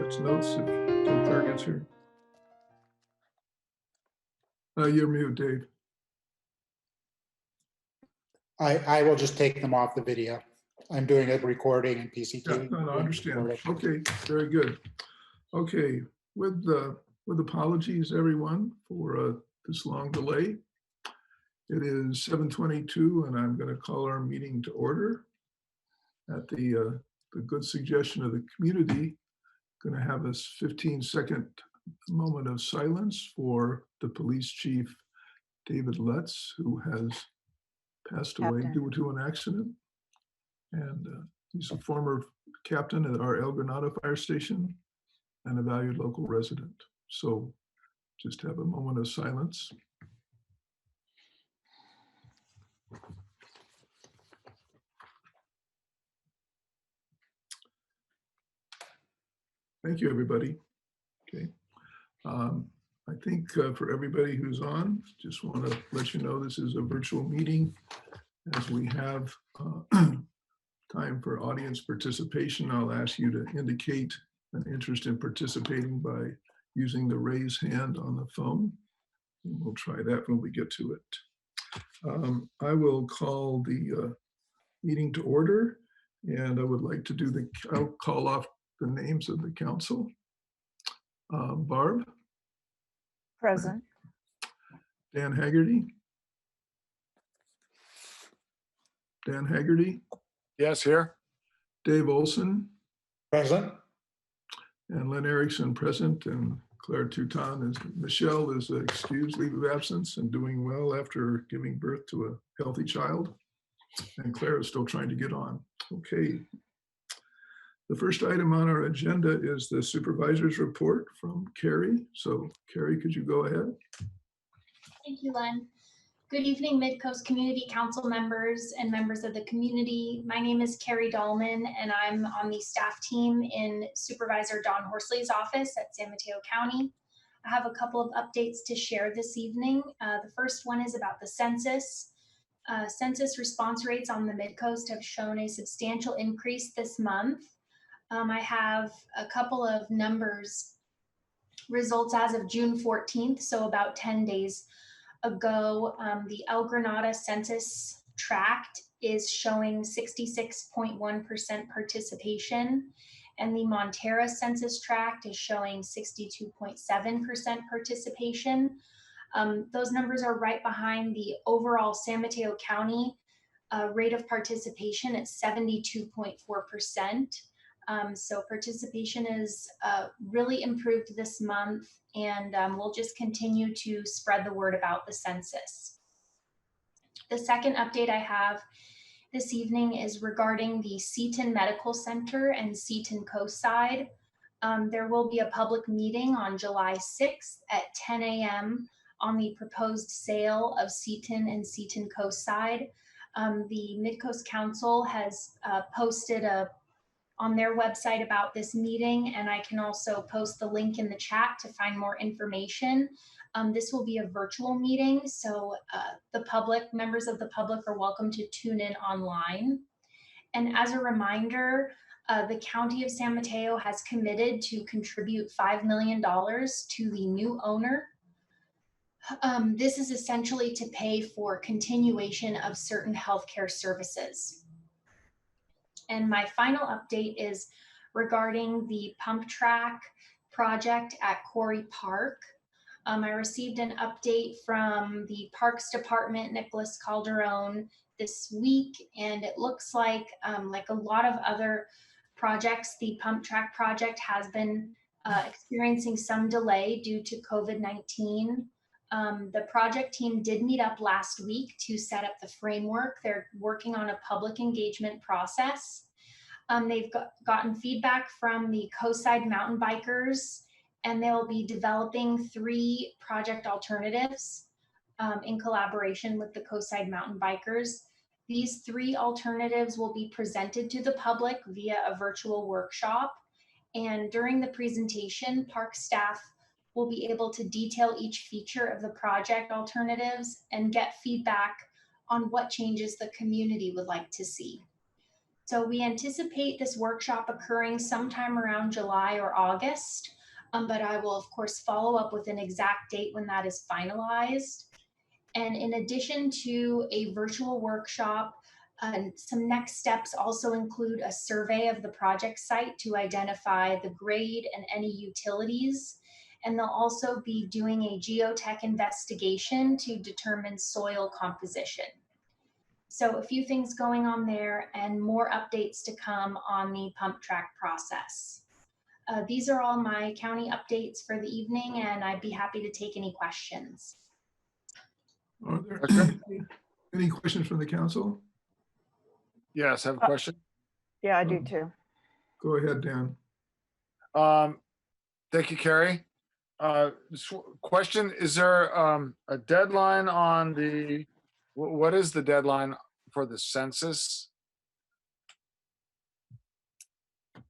minutes notes until Claire gets here. You're mute, Dave. I will just take them off the video. I'm doing a recording in PCT. Yeah, no, I understand. Okay, very good. Okay, with apologies, everyone, for this long delay. It is 7:22, and I'm going to call our meeting to order. At the good suggestion of the community, going to have a 15-second moment of silence for the police chief, David Lutz, who has passed away due to an accident. And he's a former captain at our El Granada fire station and a valued local resident. So just have a moment of silence. Thank you, everybody. Okay. I think for everybody who's on, just want to let you know this is a virtual meeting. As we have time for audience participation, I'll ask you to indicate an interest in participating by using the raise hand on the phone. And we'll try that when we get to it. I will call the meeting to order, and I would like to I'll call off the names of the council. Barb? Present. Dan Haggerty? Dan Haggerty? Yes, here. Dave Olson? Present. And Lynn Erickson present, and Claire Touton Michelle is excused leave of absence and doing well after giving birth to a healthy child. And Claire is still trying to get on. Okay. The first item on our agenda is the Supervisors Report from Carrie. So Carrie, could you go ahead? Thank you, Len. Good evening, Midcoast Community Council members and members of the community. My name is Carrie Dahlman, and I'm on the staff team in Supervisor Don Horsley's office at San Mateo County. I have a couple of updates to share this evening. The first one is about the census. Census response rates on the Midcoast have shown a substantial increase this month. I have a couple of results as of June 14th, so about 10 days ago. The El Granada census tract is showing 66.1% participation, and the Montera census tract is showing 62.7% participation. Those numbers are right behind the overall San Mateo County rate of participation at 72.4%. So participation is really improved this month, and we'll just continue to spread the word about the census. The second update I have this evening is regarding the Seton Medical Center and Seton Ecocide. There will be a public meeting on July 6th at 10 a.m. on the proposed sale of Seton and Seton Ecocide. The Midcoast Council has posted on their website about this meeting, and I can also post the link in the chat to find more information. This will be a virtual meeting, so members of the public are welcome to tune in online. And as a reminder, the County of San Mateo has committed to contribute $5 million to the new owner. This is essentially to pay for continuation of certain healthcare services. And my final update is regarding the Pumptrack project at Quarry Park. I received an update from the Parks Department, Nicholas Calderon, this week, and it looks like a lot of other projects, the Pumptrack project has been experiencing some delay due to COVID-19. The project team did meet up last week to set up the framework. They're working on a public engagement process. They've gotten feedback from the Ecocide mountain bikers, and they'll be developing 3 project alternatives in collaboration with the Ecocide mountain bikers. These 3 alternatives will be presented to the public via a virtual workshop. And during the presentation, park staff will be able to detail each feature of the project alternatives and get feedback on what changes the community would like to see. So we anticipate this workshop occurring sometime around July or August, but I will of course follow up with an exact date when that is finalized. And in addition to a virtual workshop, some next steps also include a survey of the project site to identify the grade and any utilities. And they'll also be doing a geotech investigation to determine soil composition. So a few things going on there and more updates to come on the Pumptrack process. These are all my county updates for the evening, and I'd be happy to take any questions. Are there Okay. any questions from the council? Yes, I have a question. Yeah, I do too. Go ahead, Dan. Thank you, Carrie. Question, is there a deadline on what is the deadline for the census?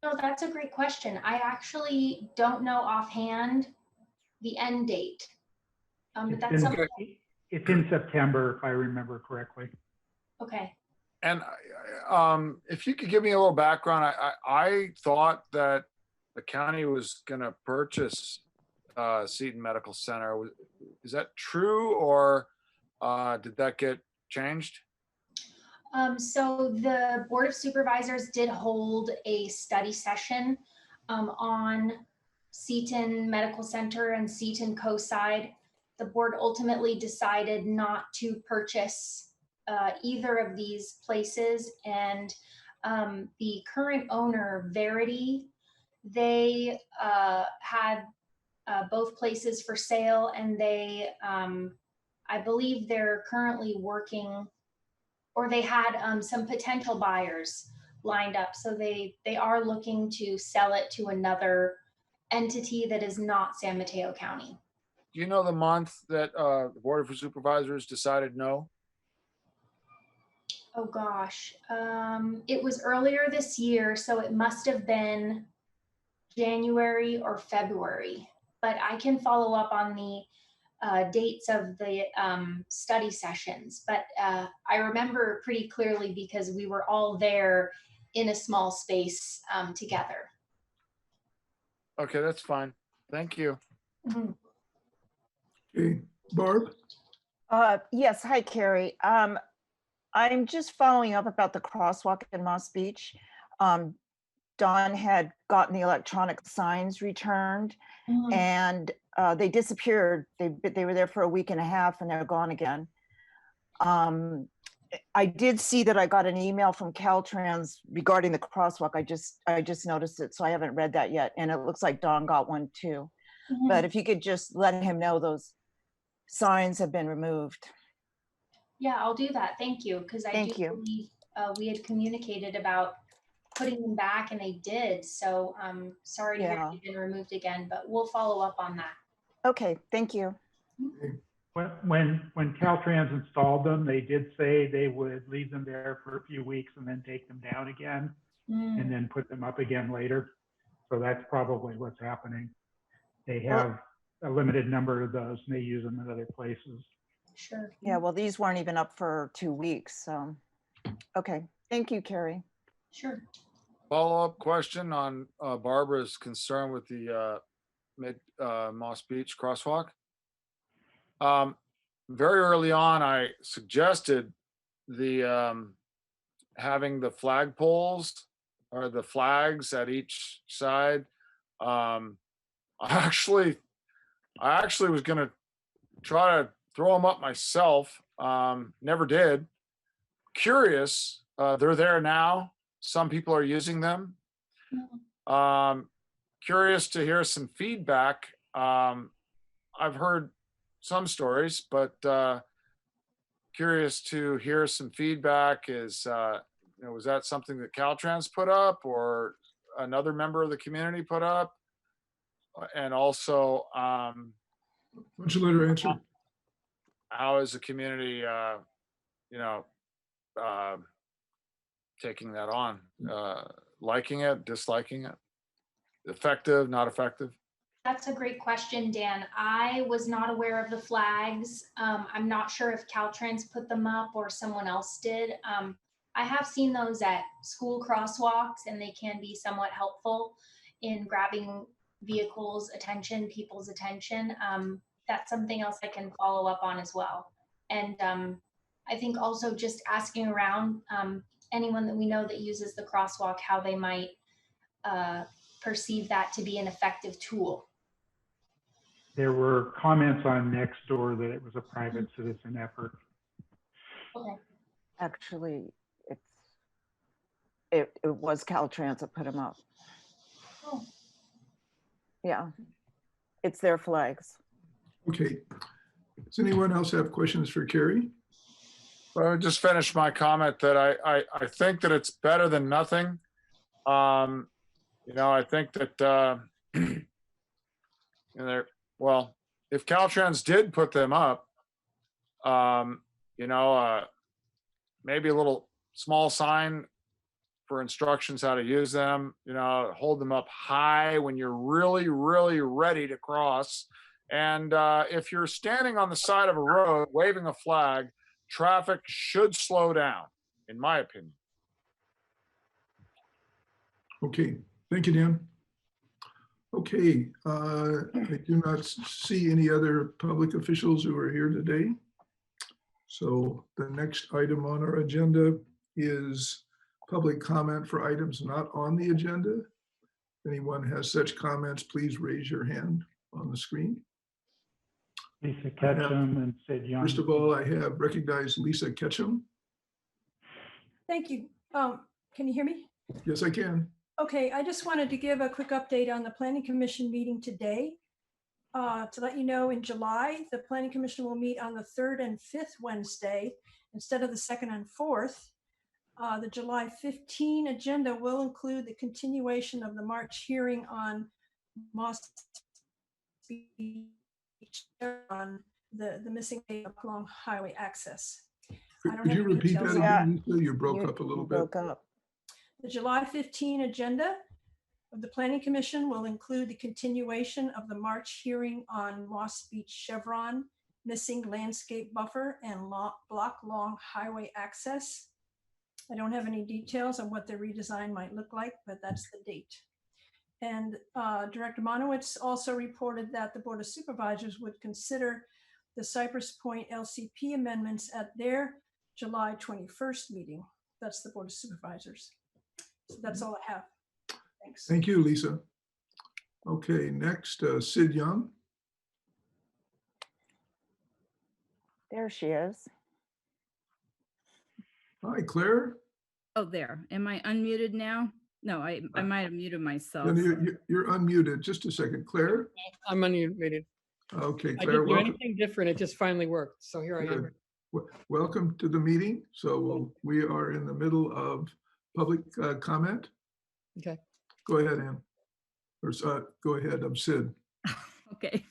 No, that's a great question. I actually don't know offhand the end date. But that's something, It's in September, if I remember correctly. okay. And if you could give me a little background, I thought that the county was going to purchase Seton Medical Center. Is that true, or did that get changed? So the Board of Supervisors did hold a study session on Seton Medical Center and Seton Ecocide. The board ultimately decided not to purchase either of these places, and the current owner, Verity, they had both places for sale, and they, I believe they're currently working, or they had some potential buyers lined up. So they are looking to sell it to another entity that is not San Mateo County. Do you know the month that the Board of Supervisors decided no? Oh gosh, it was earlier this year, so it must have been January or February. But I can follow up on the dates of the study sessions. But I remember pretty clearly because we were all there in a small space together. Okay, that's fine. Thank you. Mhm. Okay, Barb? Yes, hi, Carrie. I'm just following up about the crosswalk in Moss Beach. Don had gotten the electronic signs returned Mhm. and they disappeared. They were there for a week and a half and they're gone again. I did see that I got an email from Caltrans regarding the crosswalk. I just noticed it, so I haven't read that yet. And it looks like Don got one too. Mhm. But if you could just let him know those signs have been removed. Yeah, I'll do that. Thank you. Because I Thank do you. believe we had communicated about putting them back and they did. So sorry to hear Yeah. they've been removed again, but we'll follow up on that. Okay, thank you. When Caltrans installed them, they did say they would leave them there for a few weeks and then take them down again Mm. and then put them up again later. So that's probably what's happening. They Well- have a limited number of those and they use them in other places. Sure. Yeah, well, these weren't even up for 2 weeks, so. Okay, thank you, Carrie. Sure. Follow-up question on Barbara's concern with the Moss Beach crosswalk. Very early on, I suggested the having the flagpoles or the flags at each side. I actually was gonna try to throw them up myself. Never did. Curious, they're there now. Some people are using them. Curious to hear some feedback. I've heard some stories, but curious to hear some feedback. Was that something that Caltrans put up or another member of the community put up? And also, Why don't you let her answer? how is the community, taking that on? Liking it, disliking it? Effective, not effective? That's a great question, Dan. I was not aware of the flags. I'm not sure if Caltrans put them up or someone else did. I have seen those at school crosswalks, and they can be somewhat helpful in grabbing people's attention. That's something else I can follow up on as well. And I think also just asking around anyone that we know that uses the crosswalk, how they might perceive that to be an effective tool. There were comments on Nextdoor that it was a private citizen effort. Okay. Actually, it was Caltrans that put them up. Oh. Yeah, it's their flags. Okay. Does anyone else have questions for Carrie? Well, I just finished my comment that I think that it's better than nothing. I think that well, if Caltrans did put them up, maybe a little small sign for instructions how to use them, hold them up high when you're really, really ready to cross. And if you're standing on the side of a road waving a flag, traffic should slow down, in my opinion. Okay, thank you, Dan. Okay, I do not see any other public officials who are here today. So the next item on our agenda is public comment for items not on the agenda. If anyone has such comments, please raise your hand on the screen. Lisa Ketchum and Sid Young. First of all, I have recognized Lisa Ketchum. Thank you. Can you hear me? Yes, I can. Okay, I just wanted to give a quick update on the Planning Commission meeting today. To let you know, in July, the Planning Commission will meet on the 3rd and 5th Wednesday instead of the 2nd and 4th. The July 15 agenda will include the continuation of the March hearing on Moss Beach on the missing along highway access. Could you repeat that again, Lisa? You broke up a little bit. Broke up. The July 15 agenda of the Planning Commission will include the continuation of the March hearing on Moss Beach Chevron, missing landscape buffer and block long highway access. I don't have any details on what the redesign might look like, but that's the date. And Director Monowitz also reported that the Board of Supervisors would consider the Cypress Point LCP amendments at their July 21st meeting. That's the Board of Supervisors. So that's all I have. Thanks. Thank you, Lisa. Okay, next, Sid Young. There she is. Hi, Claire. Oh, there. Am I unmuted now? No, I might have muted myself. No, you're unmuted. Just a second, Claire. I'm unmuted. Okay, I Claire, didn't do welcome. anything different. It just finally worked. So here I am. Good. Welcome to the meeting. So we are in the middle of public comment. Okay. Go ahead, Ann. Or go ahead, I'm Sid. Okay.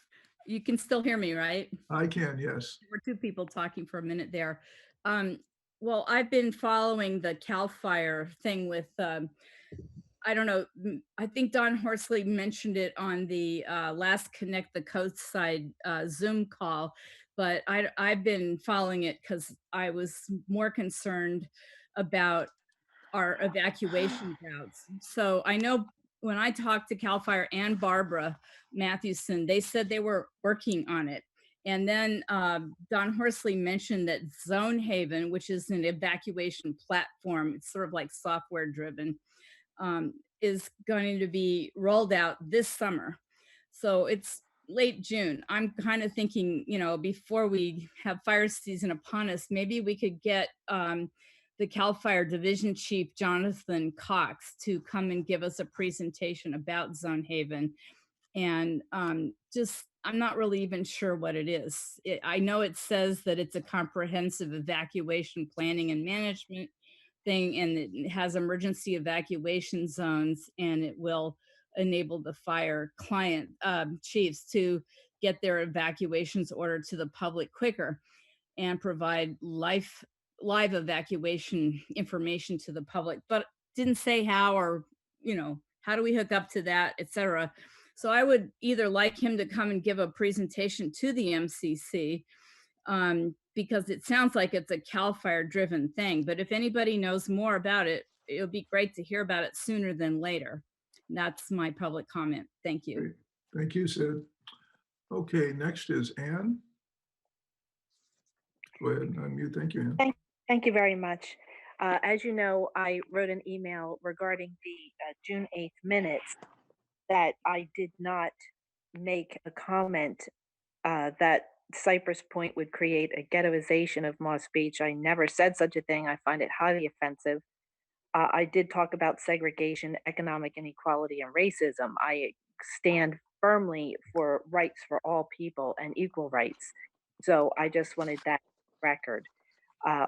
You can still hear me, right? I can, yes. There were two people talking for a minute there. Well, I've been following the CAL FIRE thing with, I don't know, I think Don Horsley mentioned it on the last Connect the Ecocide Zoom call, but I've been following it because I was more concerned about our evacuation routes. So I know when I talked to CAL FIRE and Barbara Matthewson, they said they were working on it. And then Don Horsley mentioned that Zone Haven, which is an evacuation platform, it's sort of like software driven, is going to be rolled out this summer. So it's late June. I'm kind of thinking, before we have fire season upon us, maybe we could get the CAL FIRE Division Chief, Jonathan Cox, to come and give us a presentation about Zone Haven. And I'm not really even sure what it is. I know it says that it's a comprehensive evacuation planning and management thing, and it has emergency evacuation zones, and it will enable the fire client chiefs to get their evacuations ordered to the public quicker and provide live evacuation information to the public, but didn't say how, or how do we hook up to that, etc. So I would either like him to come and give a presentation to the MCC, because it sounds like it's a CAL FIRE driven thing. But if anybody knows more about it, it would be great to hear about it sooner than later. That's my public comment. Thank you. Great. Thank you, Sid. Okay, next is Ann. Go ahead and unmute. Thank you, Ann. Thank you very much. As you know, I wrote an email regarding the June 8th minutes that I did not make a comment that Cypress Point would create a ghettoization of Moss Beach. I never said such a thing. I find it highly offensive. I did talk about segregation, economic inequality, and racism. I stand firmly for rights for all people and equal rights. So I just wanted that record.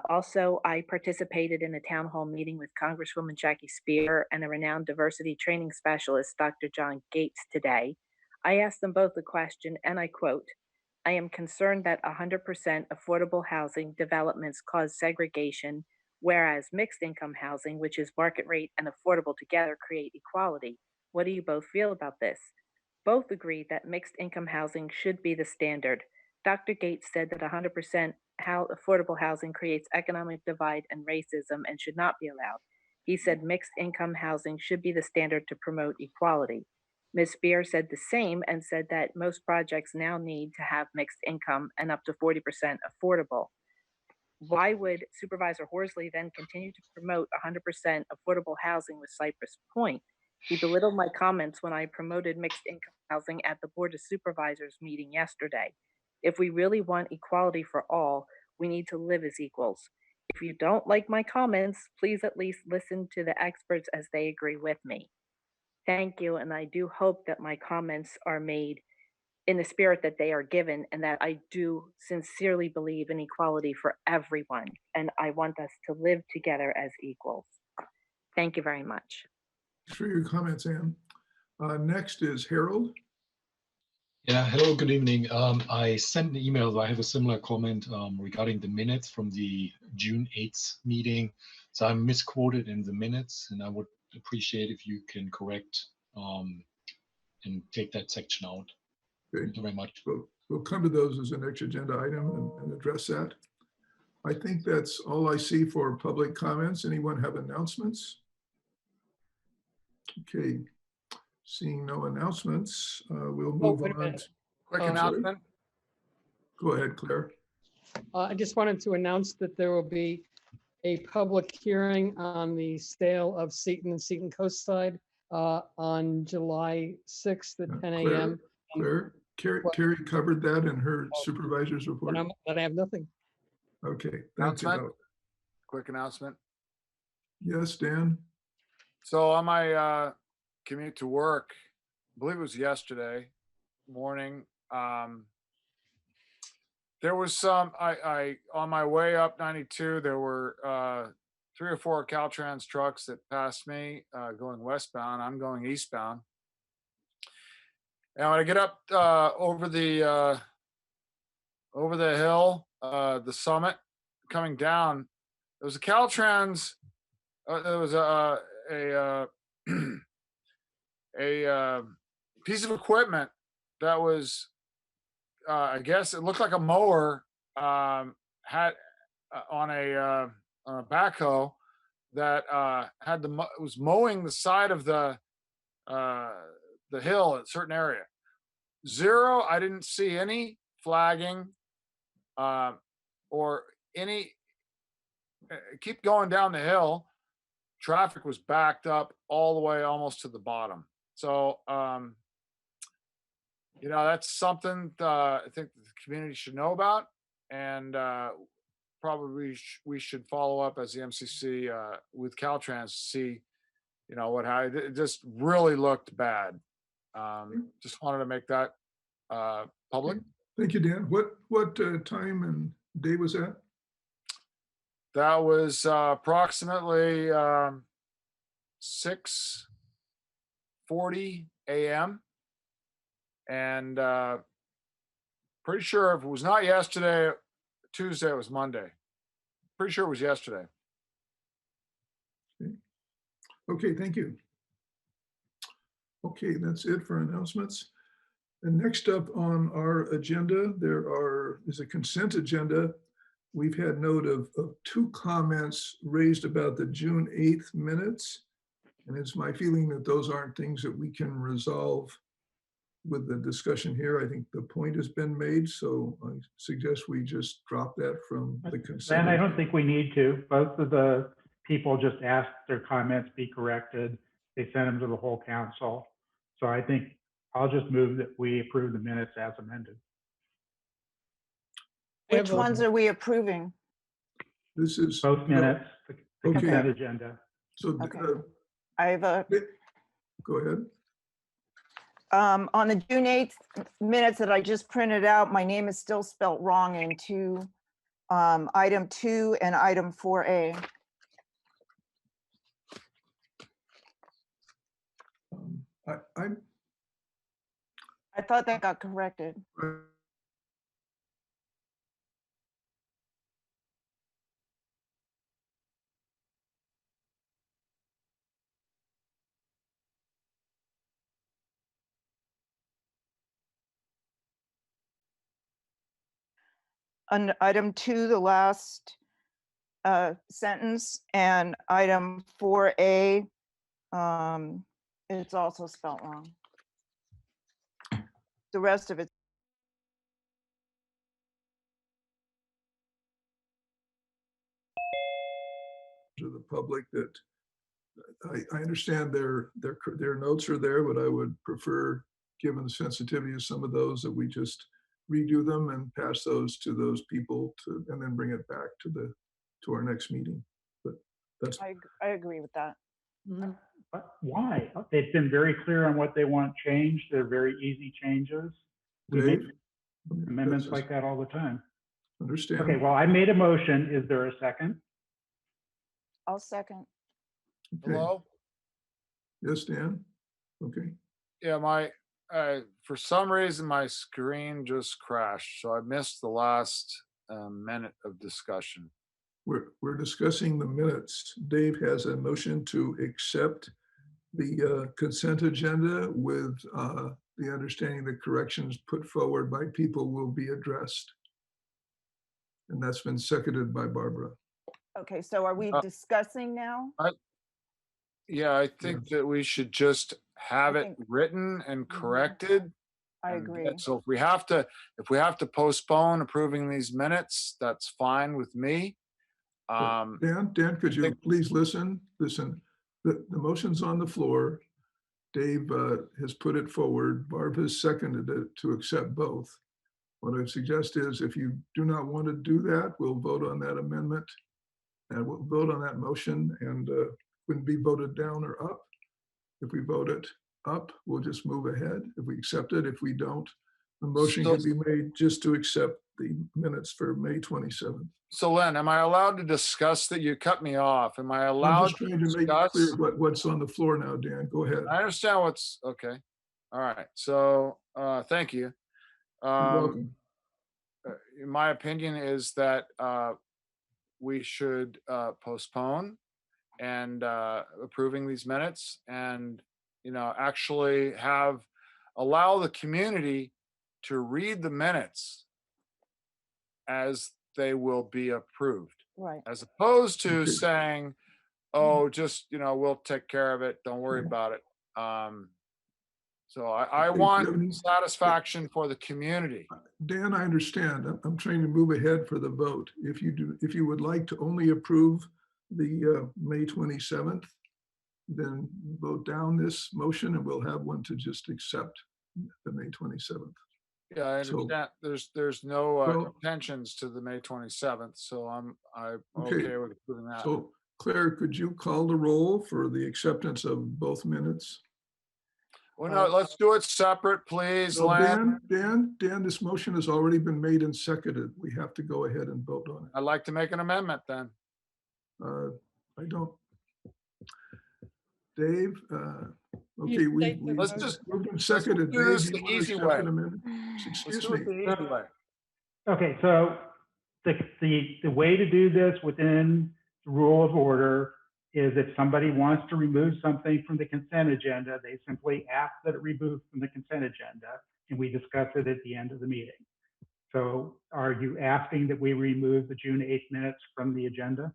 Also, I participated in a town hall meeting with Congresswoman Jackie Spear and a renowned diversity training specialist, Dr. John Gates, today. I asked them both a question, and I quote, "I am concerned that 100% affordable housing developments cause segregation, whereas mixed income housing, which is market rate and affordable together, create equality. What do you both feel about this?" Both agreed that mixed income housing should be the standard. Dr. Gates said that 100% affordable housing creates economic divide and racism and should not be allowed. He said mixed income housing should be the standard to promote equality. Ms. Spear said the same and said that most projects now need to have mixed income and up to 40% affordable. Why would Supervisor Horsley then continue to promote 100% affordable housing with Cypress Point? He belittled my comments when I promoted mixed income housing at the Board of Supervisors meeting yesterday. If we really want equality for all, we need to live as equals. If you don't like my comments, please at least listen to the experts as they agree with me. Thank you, and I do hope that my comments are made in the spirit that they are given, and that I do sincerely believe in equality for everyone, and I want us to live together as equals. Thank you very much. Thanks for your comments, Ann. Next is Harold. Yeah, hello, good evening. I sent an email. I have a similar comment regarding the minutes from the June 8th meeting. So I'm misquoted in the minutes, and I would appreciate if you can correct and take that section out. Okay. Thank you very much. We'll come to those as a next agenda item and address that. I think that's all I see for public comments. Anyone have announcements? Okay. Seeing no announcements, we'll move wait a on. minute. Quick Sorry. announcement. Go ahead, Claire. I just wanted to announce that there will be a public hearing on the sale of Seton and Seton Coastside on July 6th at 10 a.m. Claire, Carrie covered that in her supervisor's report. But I have nothing. Okay, thank you. Announcement. Quick announcement. Yes, Dan. So on my commute to work, I believe it was yesterday morning, there was some, I on my way up 92, there were 3 or 4 Caltrans trucks that passed me going westbound. I'm going eastbound. And when I get up over the hill, the summit, coming down, there was a Caltrans, there was a piece of equipment that was, I guess it looked like a mower, had on a backhoe that was mowing the side of the hill at a certain area. Zero, I didn't see any flagging or any. Keep going down the hill. Traffic was backed up all the way almost to the bottom. So, that's something I think the community should know about, and probably we should follow up as the MCC with Caltrans to see, how it just really looked bad. Just wanted to make that public. Thank you, Dan. What time and day was that? That was approximately 6:40 a.m. And pretty sure if it was not yesterday, Tuesday, it was Monday. Pretty sure it was yesterday. Okay, thank you. Okay, that's it for announcements. And next up on our agenda, is a consent agenda we've had note of two comments raised about the June 8th minutes. And it's my feeling that those aren't things that we can resolve with the discussion here. I think the point has been made, so I suggest we just drop that from the consent. And I don't think we need to. Both of the people just asked their comments be corrected. They sent them to the whole council. So I think I'll just move that we approve the minutes as amended. I have Which a- ones are we approving? This is. Both minutes, the Okay. consent agenda. So, Okay. I have a, go ahead. on the June 8th minutes that I just printed out, my name is still spelt wrong in item 2 and item 4A. I'm I thought that got corrected. On item 2, the last sentence, and item 4A, it's also spelled wrong. The rest of it. To the public that I understand their notes are there, but I would prefer, given the sensitivity of some of those, that we just redo them and pass those to those people and then bring it back to our next meeting. But that's, I agree with that. But why? They've been very clear on what they want changed. They're very easy changes. We make Dave? amendments That's- like that all the time. Understand. Okay, well, I made a motion. Is there a second? I'll second. Okay. Hello? Yes, Dan? Okay. Yeah, for some reason, my screen just crashed, so I missed the last minute of discussion. We're discussing the minutes. Dave has a motion to accept the consent agenda with the understanding that corrections put forward by people will be addressed. And that's been seconded by Barbara. Okay, so are we discussing now? Yeah, I think that we should just have I it think- written and corrected. I and agree. So if we have to postpone approving these minutes, that's fine with me. Dan, could you please listen? Listen, the motion's on the floor. Dave has put it forward. Barb has seconded it to accept both. What I suggest is if you do not want to do that, we'll vote on that amendment and we'll vote on that motion and wouldn't be voted down or up. If we vote it up, we'll just move ahead. If we accept it, if we don't, the motion can be made just to accept the minutes for May 27th. So Len, am I allowed to discuss that? You cut me off. Am I I'm allowed just to trying to make it discuss? clear what's on the floor now, Dan. Go ahead. I understand what's okay. All right. So thank you. You're welcome. In my opinion is that we should postpone and approving these minutes and, actually allow the community to read the minutes as they will be approved, Right. as opposed to Okay. saying, oh, just, we'll take care of it. Don't worry about it. So I Okay, want Kevin. satisfaction for the community. Dan, I understand. I'm trying to move ahead for the vote. If you would like to only approve the May 27th, then vote down this motion and we'll have one to just accept the May 27th. Yeah, I So- understand. There's no Well- contentions to the May 27th, so I'm Okay. okay with approving that. So Claire, could you call the roll for the acceptance of both minutes? Well, no, let's do it separate, please, So Len. Dan, this motion has already been made and seconded. We have to go ahead and vote on it. I'd like to make an amendment then. I don't. Dave, okay, You we state the Let's motion. just moved and seconded. do Dave, this do the you want to easy accept way. an amendment? Let's Excuse do it me. the easy way. Okay, so the way to do this within the rule of order is if somebody wants to remove something from the consent agenda, they simply ask that it removed from the consent agenda, and we discuss it at the end of the meeting. So are you asking that we remove the June 8th minutes from the agenda?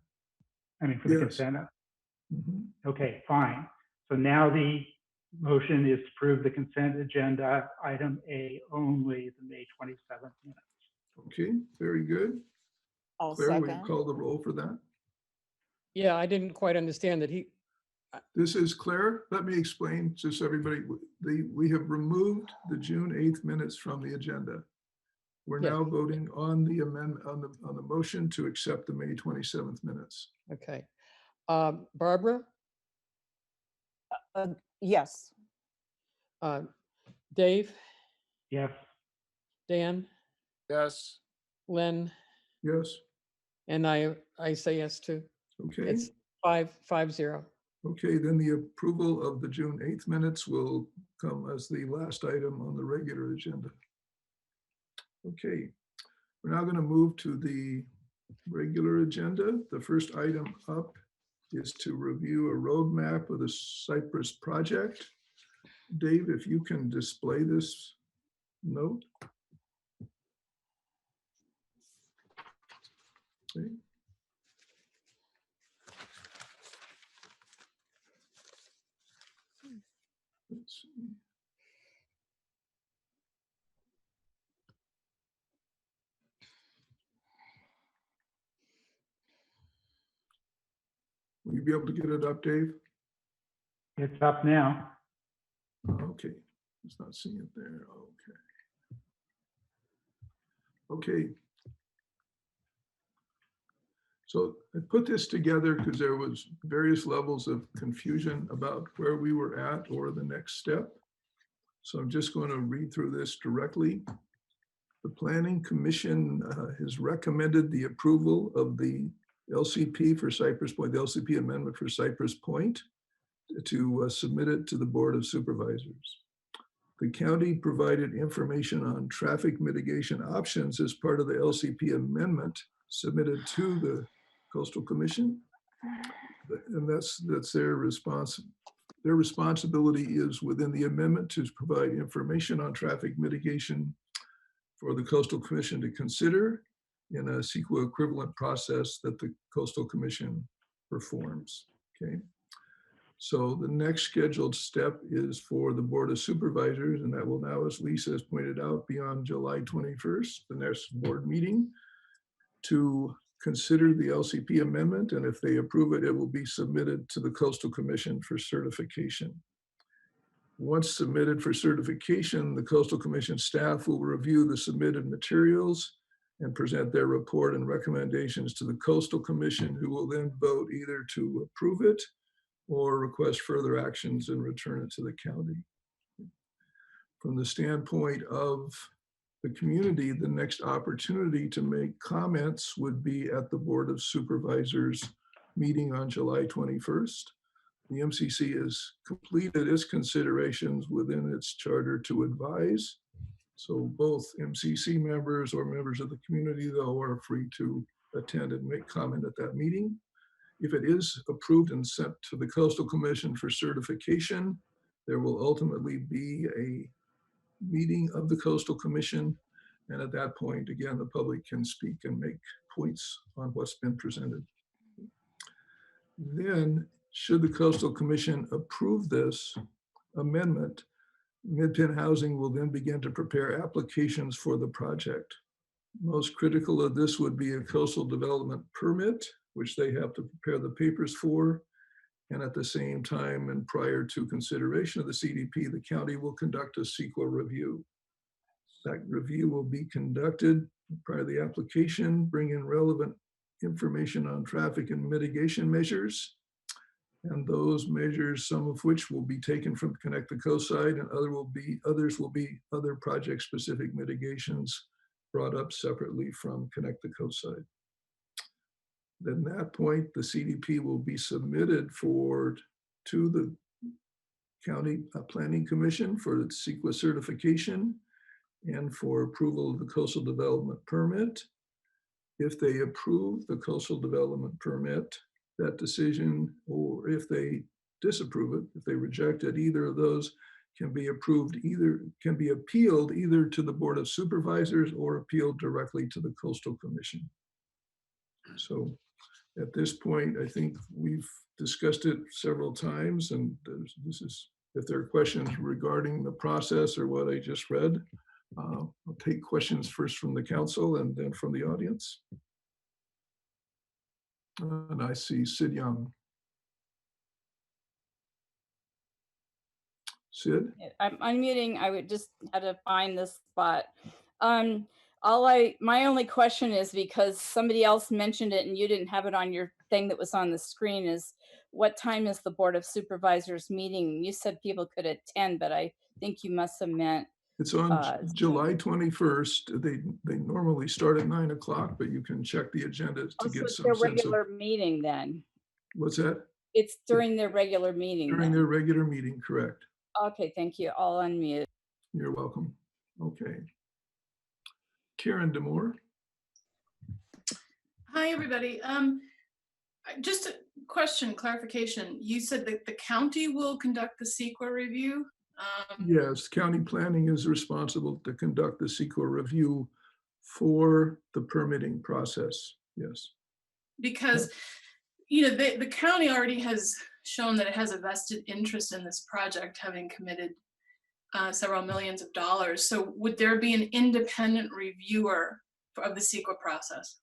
I mean, for the Yes. consent? Mhm. Okay, fine. So now the motion is to approve the consent agenda, item A only, the May 27th minutes. Okay, very good. I'll Claire, will you second. call the roll for that? Yeah, I didn't quite understand that This is Claire. Let me explain, just so everybody, we have removed the June 8th minutes from the agenda. We're Yes. now voting on the amendment, on the motion to accept the May 27th minutes. okay. Barbara, Yes. Dave, Yes, Dan, Yes, Len, Yes, and I say yes too. okay. It's 5-0. Okay, then the approval of the June 8th minutes will come as the last item on the regular agenda. Okay, we're now going to move to the regular agenda. The first item up is to review a roadmap of the Cypress project. Dave, if you can display this note. Okay. Let's see. Will you be able to get it up, Dave? it's up now. Okay, it's not seeing it there. Okay. Okay. So I put this together because there was various levels of confusion about where we were at or the next step. So I'm just going to read through this directly. The Planning Commission has recommended the approval of the LCP for Cypress Point, the LCP amendment for Cypress Point, to submit it to the Board of Supervisors. The county provided information on traffic mitigation options as part of the LCP amendment submitted to the Coastal Commission. And that's their response. Their responsibility is within the amendment to provide information on traffic mitigation for the Coastal Commission to consider in a CEQA equivalent process that the Coastal Commission performs. Okay. So the next scheduled step is for the Board of Supervisors, and that will now, as Lisa has pointed out, be on July 21st, the next board meeting, to consider the LCP amendment. And if they approve it, it will be submitted to the Coastal Commission for certification. Once submitted for certification, the Coastal Commission staff will review the submitted materials and present their report and recommendations to the Coastal Commission, who will then vote either to approve it or request further actions and return it to the county. From the standpoint of the community, the next opportunity to make comments would be at the Board of Supervisors meeting on July 21st. The MCC has completed its considerations within its charter to advise. So both MCC members or members of the community, though, are free to attend and make comment at that meeting. If it is approved and sent to the Coastal Commission for certification, there will ultimately be a meeting of the Coastal Commission. And at that point, again, the public can speak and make points on what's been presented. Then, should the Coastal Commission approve this amendment, Mid-Penn Housing will then begin to prepare applications for the project. Most critical of this would be a coastal development permit, which they have to prepare the papers for. And at the same time, and prior to consideration of the CDP, the county will conduct a CEQA review. That review will be conducted prior to the application, bring in relevant information on traffic and mitigation measures. And those measures, some of which will be taken from Connect the Coastside, and others will be other project-specific mitigations brought up separately from Connect the Coastside. Then at that point, the CDP will be submitted to the County Planning Commission for its CEQA certification and for approval of the coastal development permit. If they approve the coastal development permit, that decision, or if they disapprove it, if they reject it, either of those, can be appealed either to the Board of Supervisors or appealed directly to the Coastal Commission. So at this point, I think we've discussed it several times, and if there are questions regarding the process or what I just read, I'll take questions first from the council and then from the audience. And I see Sid Young. Sid? I'm unmuting. I would just had to find this spot. My only question is, because somebody else mentioned it and you didn't have it on your thing that was on the screen, is what time is the Board of Supervisors meeting? You said people could attend, but I think you must have meant It's on July 21st. They normally start at 9 o'clock, but you can check the agenda to get it's some their sense of. regular meeting then. What's that? It's during their regular meeting. During then. their regular meeting, correct. Okay, thank you. I'll unmute. You're welcome. Okay. Karen Demore. Hi, everybody. Just a question, clarification. You said that the county will conduct the CEQA review? Yes, county planning is responsible to conduct the CEQA review for the permitting process. Yes. Because, you know, the county already has shown that it has a vested interest in this project, having committed several millions of dollars. So would there be an independent reviewer of the CEQA process?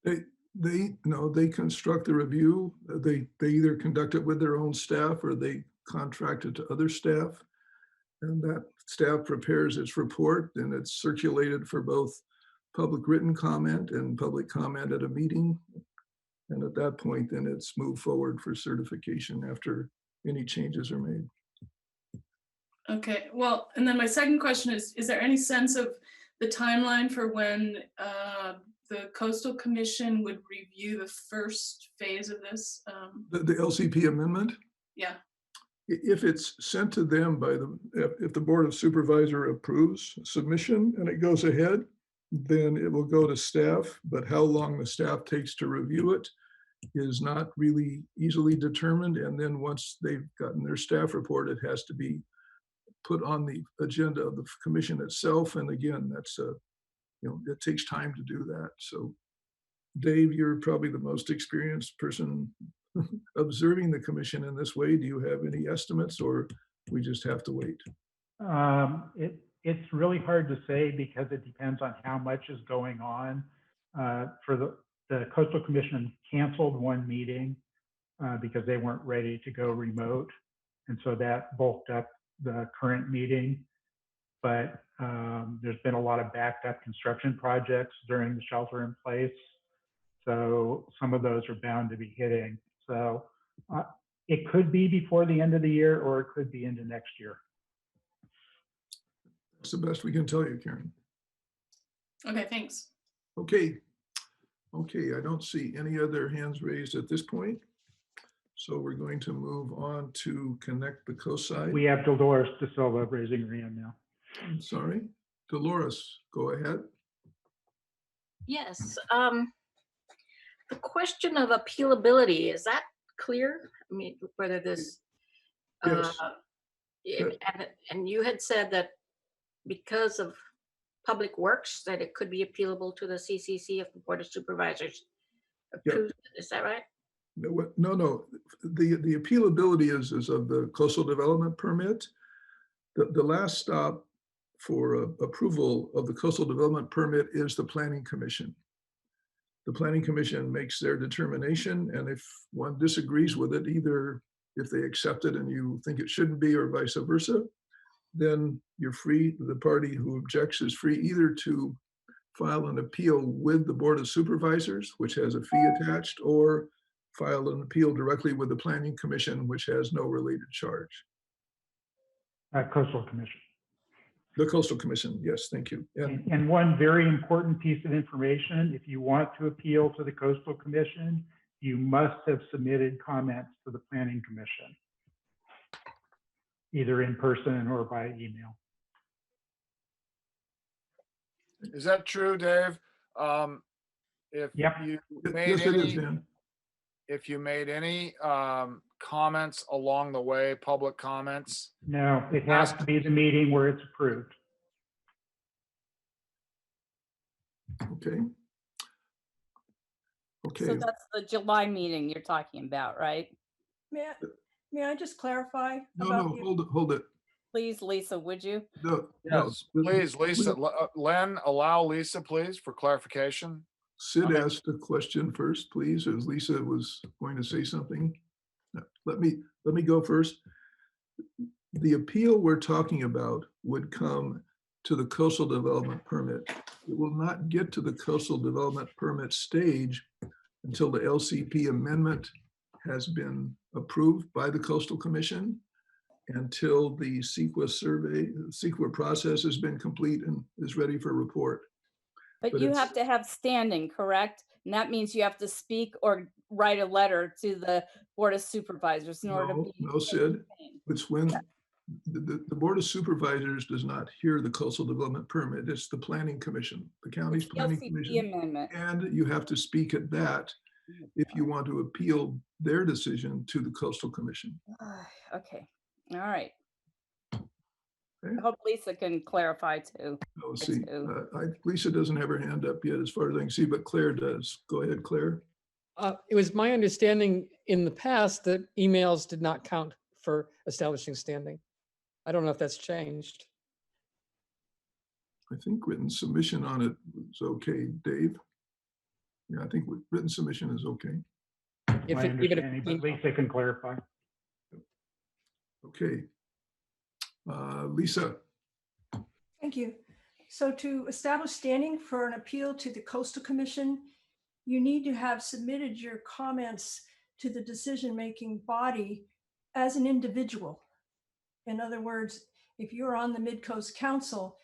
They construct the review. They either conduct it with their own staff or they contract it to other staff. And that staff prepares its report, and it's circulated for both public written comment and public comment at a meeting. And at that point, then it's moved forward for certification after any changes are made. Okay, well, and then my second question is there any sense of the timeline for when the Coastal Commission would review the first phase of this? The LCP amendment? Yeah. If it's sent to them if the Board of Supervisor approves submission and it goes ahead, then it will go to staff. But how long the staff takes to review it is not really easily determined. And then once they've gotten their staff report, it has to be put on the agenda of the commission itself. And again, that's it takes time to do that. So Dave, you're probably the most experienced person observing the commission in this way. Do you have any estimates, or we just have to wait? It's really hard to say because it depends on how much is going on. For the Coastal Commission canceled one meeting because they weren't ready to go remote. And so that bulked up the current meeting. But there's been a lot of backed up construction projects during the shelter in place. So some of those are bound to be hitting. So it could be before the end of the year, or it could be into next year. That's the best we can tell you, Karen. Okay, thanks. Okay. Okay, I don't see any other hands raised at this point. So we're going to move on to connect the Ecocide. We have Dolores De Silva raising her hand now. I'm sorry. Dolores, go ahead. Yes. The question of appealability, is that clear? I mean, whether this, Yes. And you had said that because of public works, that it could be appealable to the CCC if the Board of Supervisors approves it. Is that right? No. The appealability is of the coastal development permit. The last stop for approval of the coastal development permit is the Planning Commission. The Planning Commission makes their determination, and if one disagrees with it, either if they accept it and you think it shouldn't be, or vice versa, then you're free. The party who objects is free either to file an appeal with the Board of Supervisors, which has a fee attached, or file an appeal directly with the Planning Commission, which has no related charge. Coastal Commission. The Coastal Commission, yes, thank you. And one very important piece of information, if you want to appeal to the Coastal Commission, you must have submitted comments to the Planning Commission, either in person or by email. Is that true, Dave? If Yep. you Yes, made it is, Dan. if you made any comments along the way, public comments? No, it has to be the meeting where it's approved. Okay. So Okay, that's the July meeting you're talking about, right? May I just clarify no, about no, the hold it. Please, Lisa, would you? No, Yes, no. please, Lisa. Len, allow Lisa, please, for clarification. Sid asked a question first, please, as Lisa was going to say something. Let me go first. The appeal we're talking about would come to the coastal development permit. It will not get to the coastal development permit stage until the LCP amendment has been approved by the Coastal Commission, until the CEQA survey, CEQA process has been complete and is ready for report. But But you it's- have to have standing, correct? And that means you have to speak or write a letter to the Board of Supervisors in order to be. No, Sid, it's when the Board of Supervisors does not hear the coastal development permit. It's the Planning Commission, the county's It's the Planning LCP Commission. amendment. And you have to speak at that if you want to appeal their decision to the Coastal Commission. Okay, all right. Okay. I hope Lisa can clarify too. Oh, see, Lisa doesn't have her hand up yet as far as I can see, but Claire does. Go ahead, Claire. It was my understanding in the past that emails did not count for establishing standing. I don't know if that's changed. I think written submission on it was okay, Dave. Yeah, I think written submission is okay. My understanding, but Lisa can clarify. Okay. Lisa. Thank you. So to establish standing for an appeal to the Coastal Commission, you need to have submitted your comments to the decision-making body as an individual. In other words, if you're on the Midcoast Council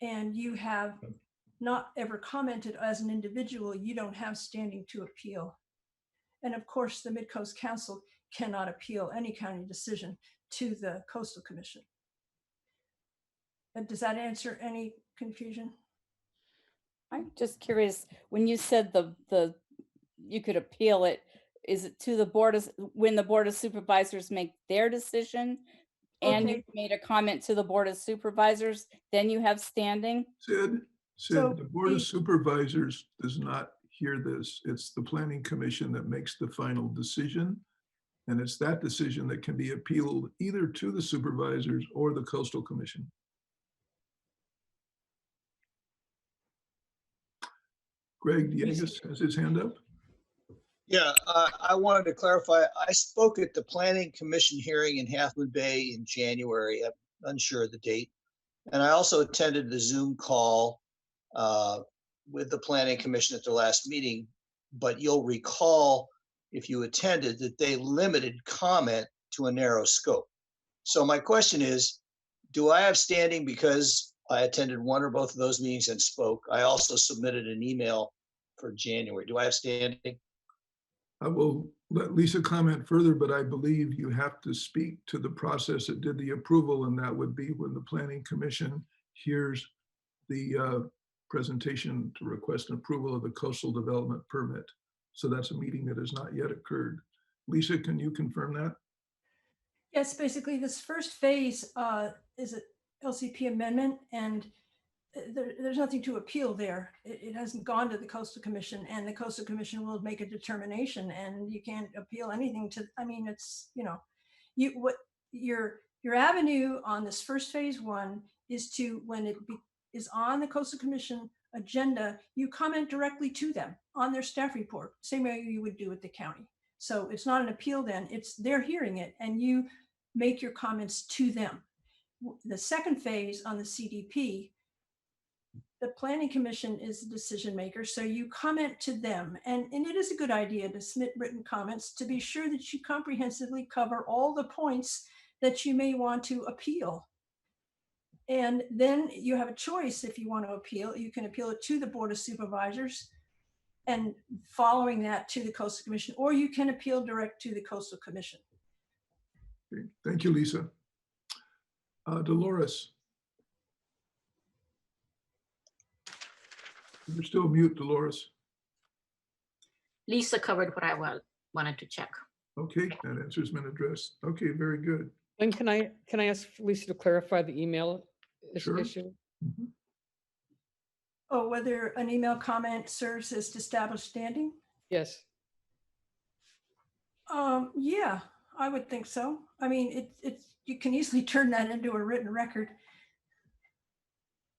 and you have not ever commented as an individual, you don't have standing to appeal. And of course, the Midcoast Council cannot appeal any county decision to the Coastal Commission. And does that answer any confusion? I'm just curious, when you said you could appeal it, is it to the Board of, when the Board of Supervisors make their decision and you made a comment to the Board of Supervisors, then you have standing? Sid, the Board of Supervisors does not hear this. It's the Planning Commission that makes the final decision. And it's that decision that can be appealed either to the supervisors or the Coastal Commission. Greg Diegas has his hand up. Yeah, I wanted to clarify. I spoke at the Planning Commission hearing in Half Moon Bay in January. I'm unsure of the date. And I also attended the Zoom call with the Planning Commission at their last meeting. But you'll recall, if you attended, that they limited comment to a narrow scope. So my question is, do I have standing because I attended one or both of those meetings and spoke? I also submitted an email for January. Do I have standing? I will let Lisa comment further, but I believe you have to speak to the process that did the approval, and that would be when the Planning Commission hears the presentation to request an approval of the coastal development permit. So that's a meeting that has not yet occurred. Lisa, can you confirm that? Yes, basically this first phase is an LCP amendment, and there's nothing to appeal there. It hasn't gone to the Coastal Commission, and the Coastal Commission will make a determination, and you can't appeal anything to, I mean, it's, you know, your avenue on this first phase one is to, when it is on the Coastal Commission agenda, you comment directly to them on their staff report, same way you would do at the county. So it's not an appeal then, it's they're hearing it and you make your comments to them. The second phase on the CDP, the Planning Commission is the decision maker, so you comment to them. And it is a good idea to submit written comments to be sure that you comprehensively cover all the points that you may want to appeal. And then you have a choice if you want to appeal. You can appeal it to the Board of Supervisors and following that to the Coastal Commission, or you can appeal direct to the Coastal Commission. Okay. Thank you, Lisa. Dolores. You're still mute, Dolores. Lisa covered what I wanted to check. Okay, that answer's been addressed. Okay, very good. And can I ask Lisa to clarify the email Sure. issue? Mhm. Oh, whether an email comment serves as established standing? Yes. Yeah, I would think so. I mean, you can easily turn that into a written record.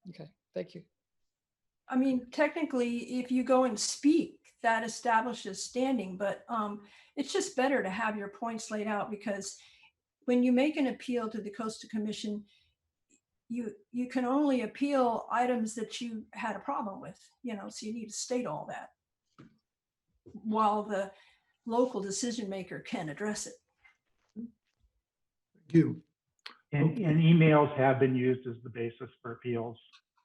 Okay, thank you. I mean, technically, if you go and speak, that establishes standing, but it's just better to have your points laid out, because when you make an appeal to the Coastal Commission, you can only appeal items that you had a problem with, so you need to state all that while the local decision maker can address it. Thank you. And, Okay. and emails have been used as the basis for appeals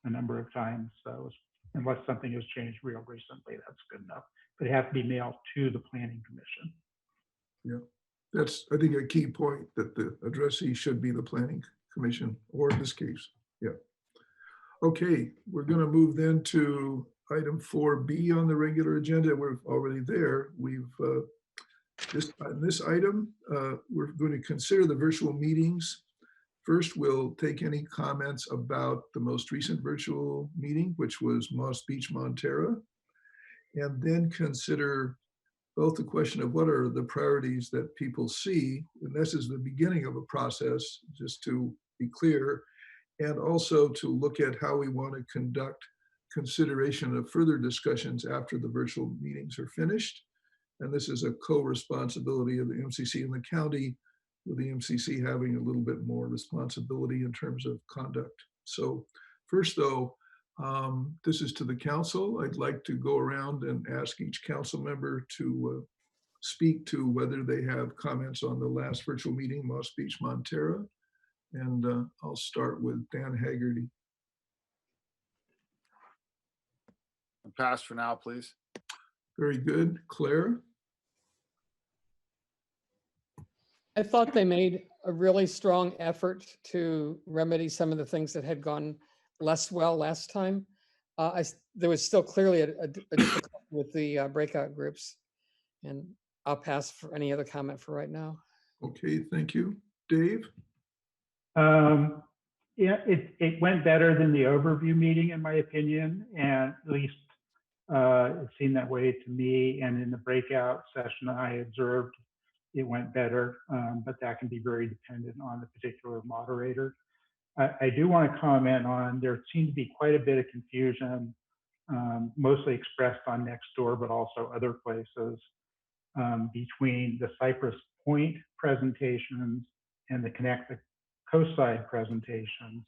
a number of times. So unless something has changed real recently, that's good enough. But it has to be mailed to the Planning Commission. Yeah, that's, I think, a key point, that the addressee should be the Planning Commission, or in this case, yeah. Okay, we're going to move then to item 4B on the regular agenda. We're already there. On this item, we're going to consider the virtual meetings. First, we'll take any comments about the most recent virtual meeting, which was Moss Beach, Montera, and then consider both the question of what are the priorities that people see, and this is the beginning of a process, just to be clear, and also to look at how we want to conduct consideration of further discussions after the virtual meetings are finished. And this is a co-responsibility of the MCC and the county, with the MCC having a little bit more responsibility in terms of conduct. So first though, this is to the council. I'd like to go around and ask each council member to speak to whether they have comments on the last virtual meeting, Moss Beach, Montera. And I'll start with Dan Haggerty. Pass for now, please. Very good. Claire? I thought they made a really strong effort to remedy some of the things that had gone less well last time. There was still clearly a difficulty with the breakout groups, and I'll pass for any other comment for right now. Okay, thank you. Dave? Yeah, it went better than the overview meeting, in my opinion, and at least it seemed that way to me. And in the breakout session I observed, it went better, but that can be very dependent on the particular moderator. I do want to comment on, there seemed to be quite a bit of confusion, mostly expressed on Nextdoor, but also other places, between the Cypress Point presentations and the Connect the Coastside presentations,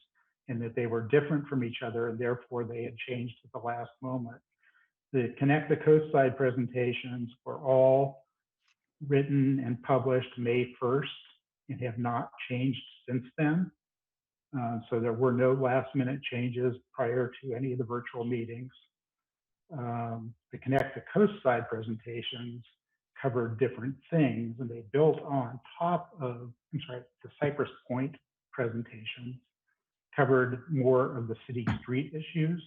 and that they were different from each other, and therefore they had changed at the last moment. The Connect the Coastside presentations were all written and published May 1st and have not changed since then. So there were no last minute changes prior to any of the virtual meetings. The Connect the Coastside presentations covered different things, and they built on top of, the Cypress Point presentations covered more of the city street issues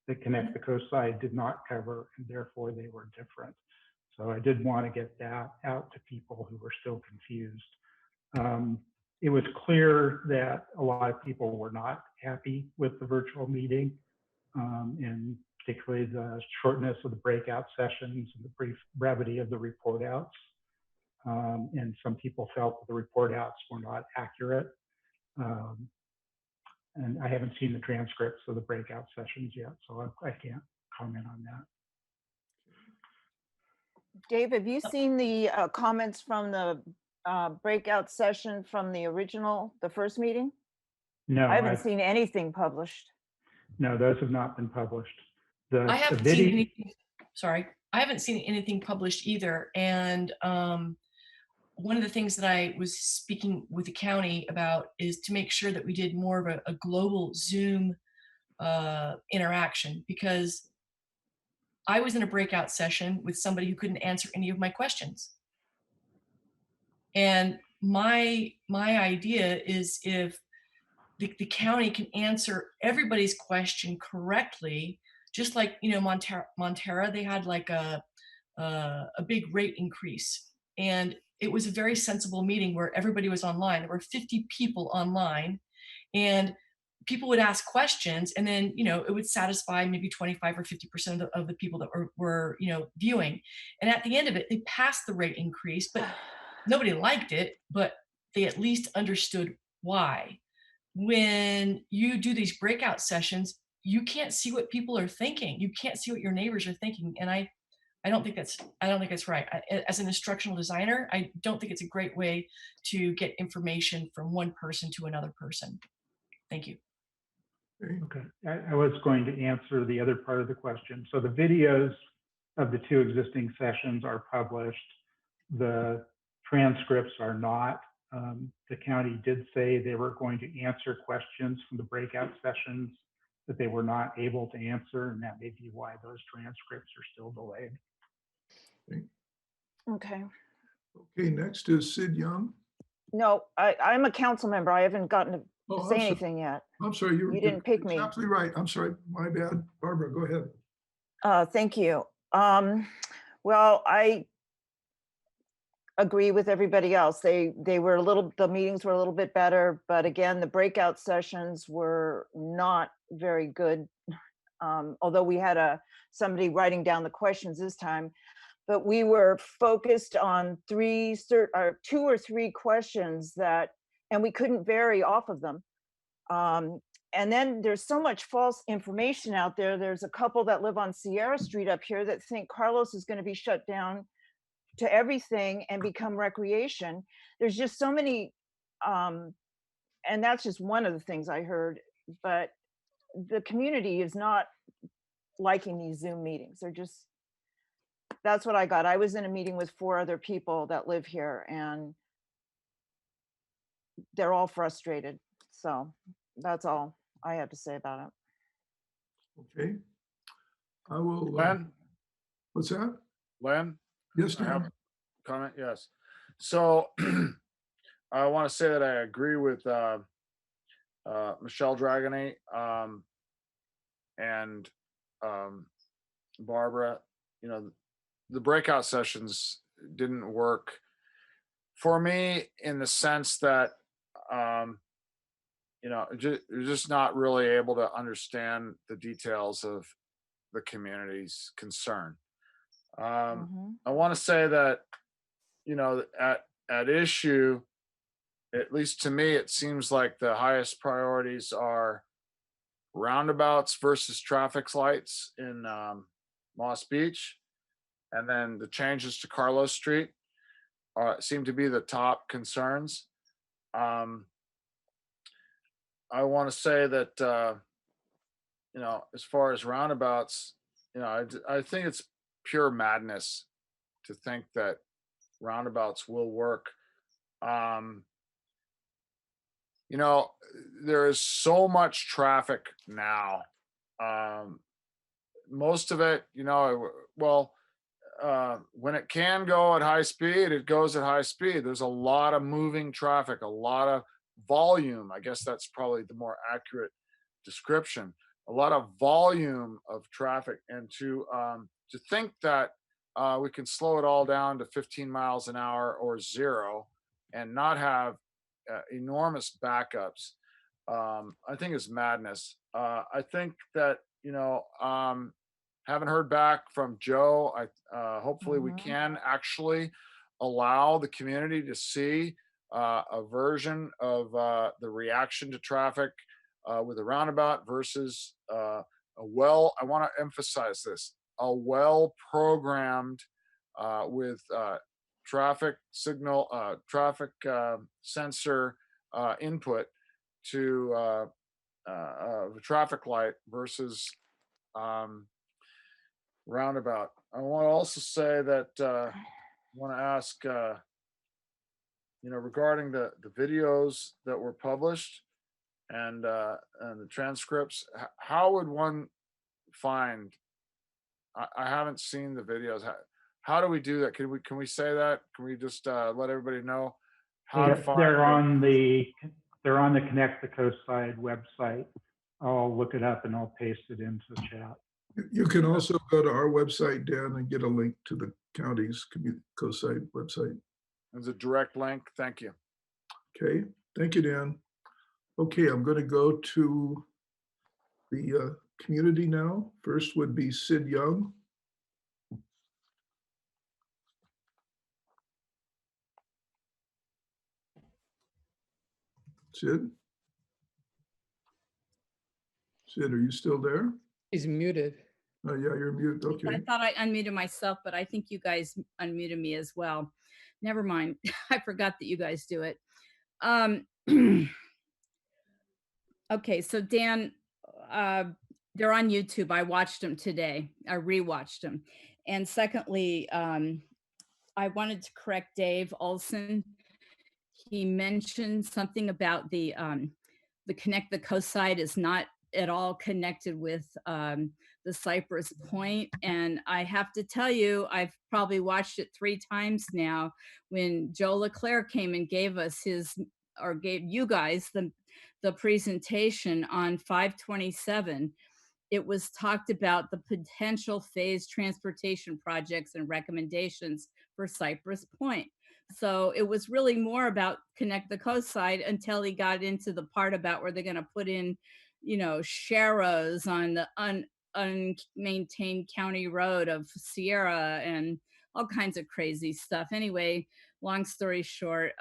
that Connect the Coastside did not cover, and therefore they were different. So I did want to get that out to people who were still confused. It was clear that a lot of people were not happy with the virtual meeting, and particularly the shortness of the breakout sessions and the brief brevity of the report outs. And some people felt that the report outs were not accurate. And I haven't seen the transcripts of the breakout sessions yet, so I can't comment on that. Dave, have you seen the comments from the breakout session from the first meeting? No, I haven't seen anything published. No, those have not been published. I haven't seen anything. Sorry, I haven't seen anything published either. And one of the things that I was speaking with the county about is to make sure that we did more of a global Zoom interaction, because I was in a breakout session with somebody who couldn't answer any of my questions. And my idea is, if the county can answer everybody's question correctly, just like, Montera, they had like a big rate increase. And it was a very sensible meeting where everybody was online. There were 50 people online, and people would ask questions, and then, you know, it would satisfy maybe 25 or 50% of the people that were, you know, viewing. And at the end of it, they passed the rate increase, but nobody liked it, but they at least understood why. When you do these breakout sessions, you can't see what people are thinking. You can't see what your neighbors are thinking. And I don't think that's right. As an instructional designer, I don't think it's a great way to get information from one person to another person. Thank you. Okay, I was going to answer the other part of the question. So the videos of the 2 existing sessions are published. The transcripts are not. The county did say they were going to answer questions from the breakout sessions that they were not able to answer, and that may be why those transcripts are still delayed. Okay. Okay, next is Sid Young. No, I'm a council member. I haven't gotten to Oh, I'm say sorry. anything yet. I'm sorry, You didn't pick me. Absolutely right. I'm sorry, my bad. Barbara, go ahead. Thank you. Well, I agree with everybody else. The meetings were a little bit better, but again, the breakout sessions were not very good. Although we had somebody writing down the questions this time, but we were focused on 2 or 3 questions and we couldn't vary off of them. And then there's so much false information out there. There's a couple that live on Sierra Street up here that think Carlos is going to be shut down to everything and become recreation. There's just so many, and that's just one of the things I heard, but the community is not liking these Zoom meetings. That's what I got. I was in a meeting with 4 other people that live here, and they're all frustrated. So that's all I have to say about it. Okay. I will. Len? What's that? Len? Yes, I have Dan. a comment. Yes. So I want to say that I agree with Michelle Dragoni and Barbara. You know, the breakout sessions didn't work for me in the sense that you know, you're just not really able to understand the details of the community's concern. I want to say that, you know, at issue, at least to me, it seems like the highest priorities are roundabouts versus traffic lights in Moss Beach, and then the changes to Carlos Street seem to be the top concerns. I want to say that, you know, as far as roundabouts, you know, I think it's pure madness to think that roundabouts will work. You know, there is so much traffic now. Most of it, you know, well, when it can go at high speed, it goes at high speed. There's a lot of moving traffic, a lot of volume. I guess that's probably the more accurate description. A lot of volume of traffic, and to think that we can slow it all down to 15 miles an hour or 0 and not have enormous backups, I think is madness. I think that, you know, haven't heard back from Joe. Hopefully we can actually allow the community to see a version of the reaction to traffic with a roundabout versus I want to emphasize this, a well-programmed with traffic signal, traffic sensor input to the traffic light versus roundabout. I want to also say that I want to ask, you know, regarding the videos that were published and the transcripts, how would one find? I haven't seen the videos. How do we do that? Can we say that? Can we just let everybody know how to find? They're on the Connect the Coast Side website. I'll look it up and I'll paste it into the chat. You can also go to our website, Dan, and get a link to the county's Coast Side website. There's a direct link. Thank you. Okay, thank you, Dan. Okay, I'm going to go to the community now. First would be Sid Young. Sid? Sid, are you still there? He's muted. Oh, yeah, you're mute. I Okay. thought I unmuted myself, but I think you guys unmuted me as well. Never mind. I forgot that you guys do it. Okay, so Dan, they're on YouTube. I watched them today. I rewatched them. And secondly, I wanted to correct Dave Olson. He mentioned something about the Connect the Coast side is not at all connected with the Cypress Point. And I have to tell you, I've probably watched it 3 times now. When Joe Leclerc came and gave us gave you guys the presentation on 527, it was talked about the potential phased transportation projects and recommendations for Cypress Point. So it was really more about Connect the Coast side until he got into the part about where they're going to put in, sharrows on the unmaintained county road of Sierra and all kinds of crazy stuff. Anyway, long story short,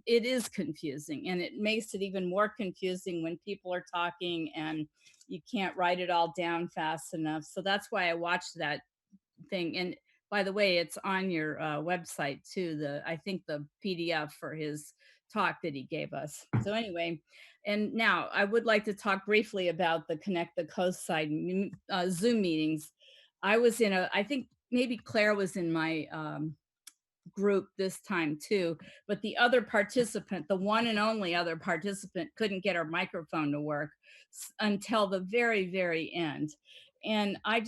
it is confusing, and it makes it even more confusing when people are talking and you can't write it all down fast enough. So that's why I watched that thing. And by the way, it's on your website too, I think the PDF for his talk that he gave us. So anyway, and now I would like to talk briefly about the Connect the Coast side Zoom meetings. I was I think maybe Claire was in my group this time too, but the other participant, the one and only other participant, couldn't get her microphone to work until the very, very end. And I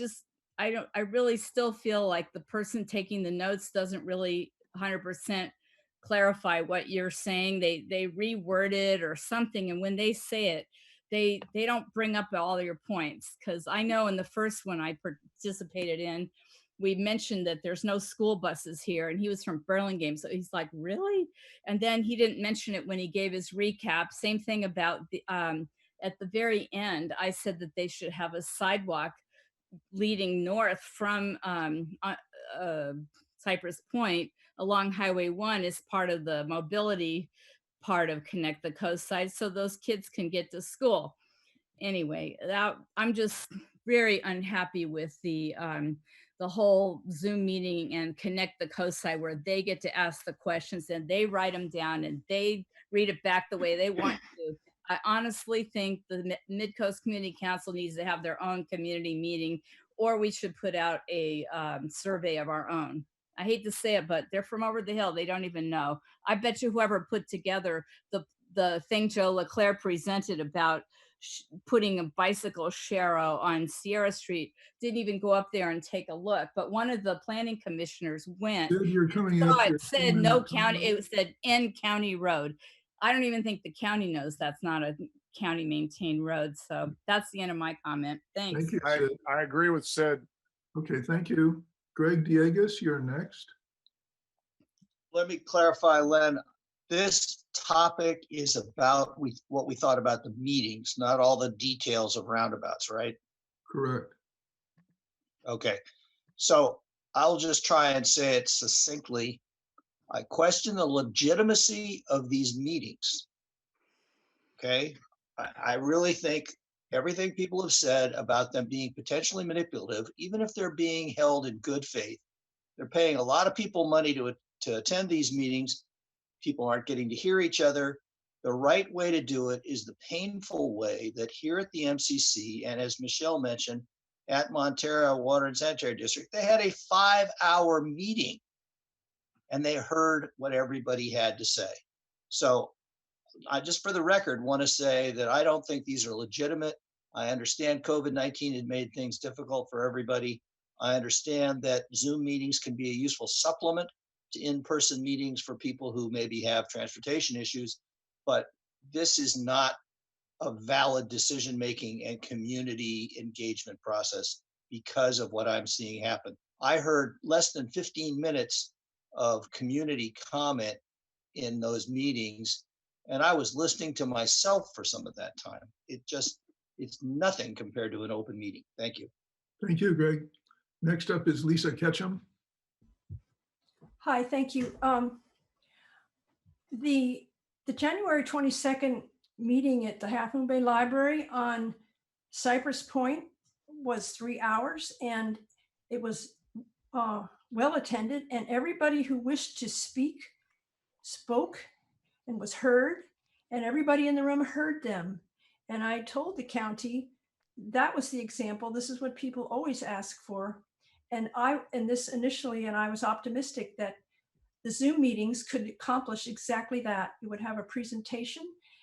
really still feel like the person taking the notes doesn't really 100% clarify what you're saying. They reword it or something, and when they say it, they don't bring up all your points. Because I know in the first one I participated in, we mentioned that there's no school buses here, and he was from Burlingame, so he's like, really? And then he didn't mention it when he gave his recap. Same thing about the at the very end, I said that they should have a sidewalk leading north from Cypress Point along Highway 1 as part of the mobility part of Connect the Coast side, so those kids can get to school. Anyway, I'm just very unhappy with the whole Zoom meeting and Connect the Coast side, where they get to ask the questions and they write them down and they read it back the way they want to. I honestly think the Midcoast Community Council needs to have their own community meeting, or we should put out a survey of our own. I hate to say it, but they're from over the hill. They don't even know. I bet you whoever put together the thing Joe Leclerc presented about putting a bicycle sharrow on Sierra Street didn't even go up there and take a look. But one of the planning commissioners went. Sid, you're coming up. It said no county. It said N County Road. I don't even think the county knows that's not a county maintained road. So that's the end of my comment. Thanks. Thank you, Sid. I agree with Sid. Okay, thank you. Greg Diegas, you're next. Let me clarify, Len. This topic is about what we thought about the meetings, not all the details of roundabouts, right? Correct. Okay, so I'll just try and say it succinctly. I question the legitimacy of these meetings. Okay, I really think everything people have said about them being potentially manipulative, even if they're being held in good faith, they're paying a lot of people money to attend these meetings. People aren't getting to hear each other. The right way to do it is the painful way that here at the MCC, and as Michelle mentioned, at Montero Water and Sanitary District, they had a 5-hour meeting and they heard what everybody had to say. So I just, for the record, want to say that I don't think these are legitimate. I understand COVID-19 had made things difficult for everybody. I understand that Zoom meetings can be a useful supplement to in-person meetings for people who maybe have transportation issues, but this is not a valid decision-making and community engagement process because of what I'm seeing happen. I heard less than 15 minutes of community comment in those meetings. And I was listening to myself for some of that time. It's nothing compared to an open meeting. Thank you. Thank you, Greg. Next up is Lisa Ketchum. Hi, thank you. The January 22nd meeting at the Half Moon Bay Library on Cypress Point was 3 hours, and it was well attended, and everybody who wished to speak spoke and was heard, and everybody in the room heard them. And I told the county that was the example. This is what people always ask for. And I was optimistic that the Zoom meetings could accomplish exactly that. You would have a presentation,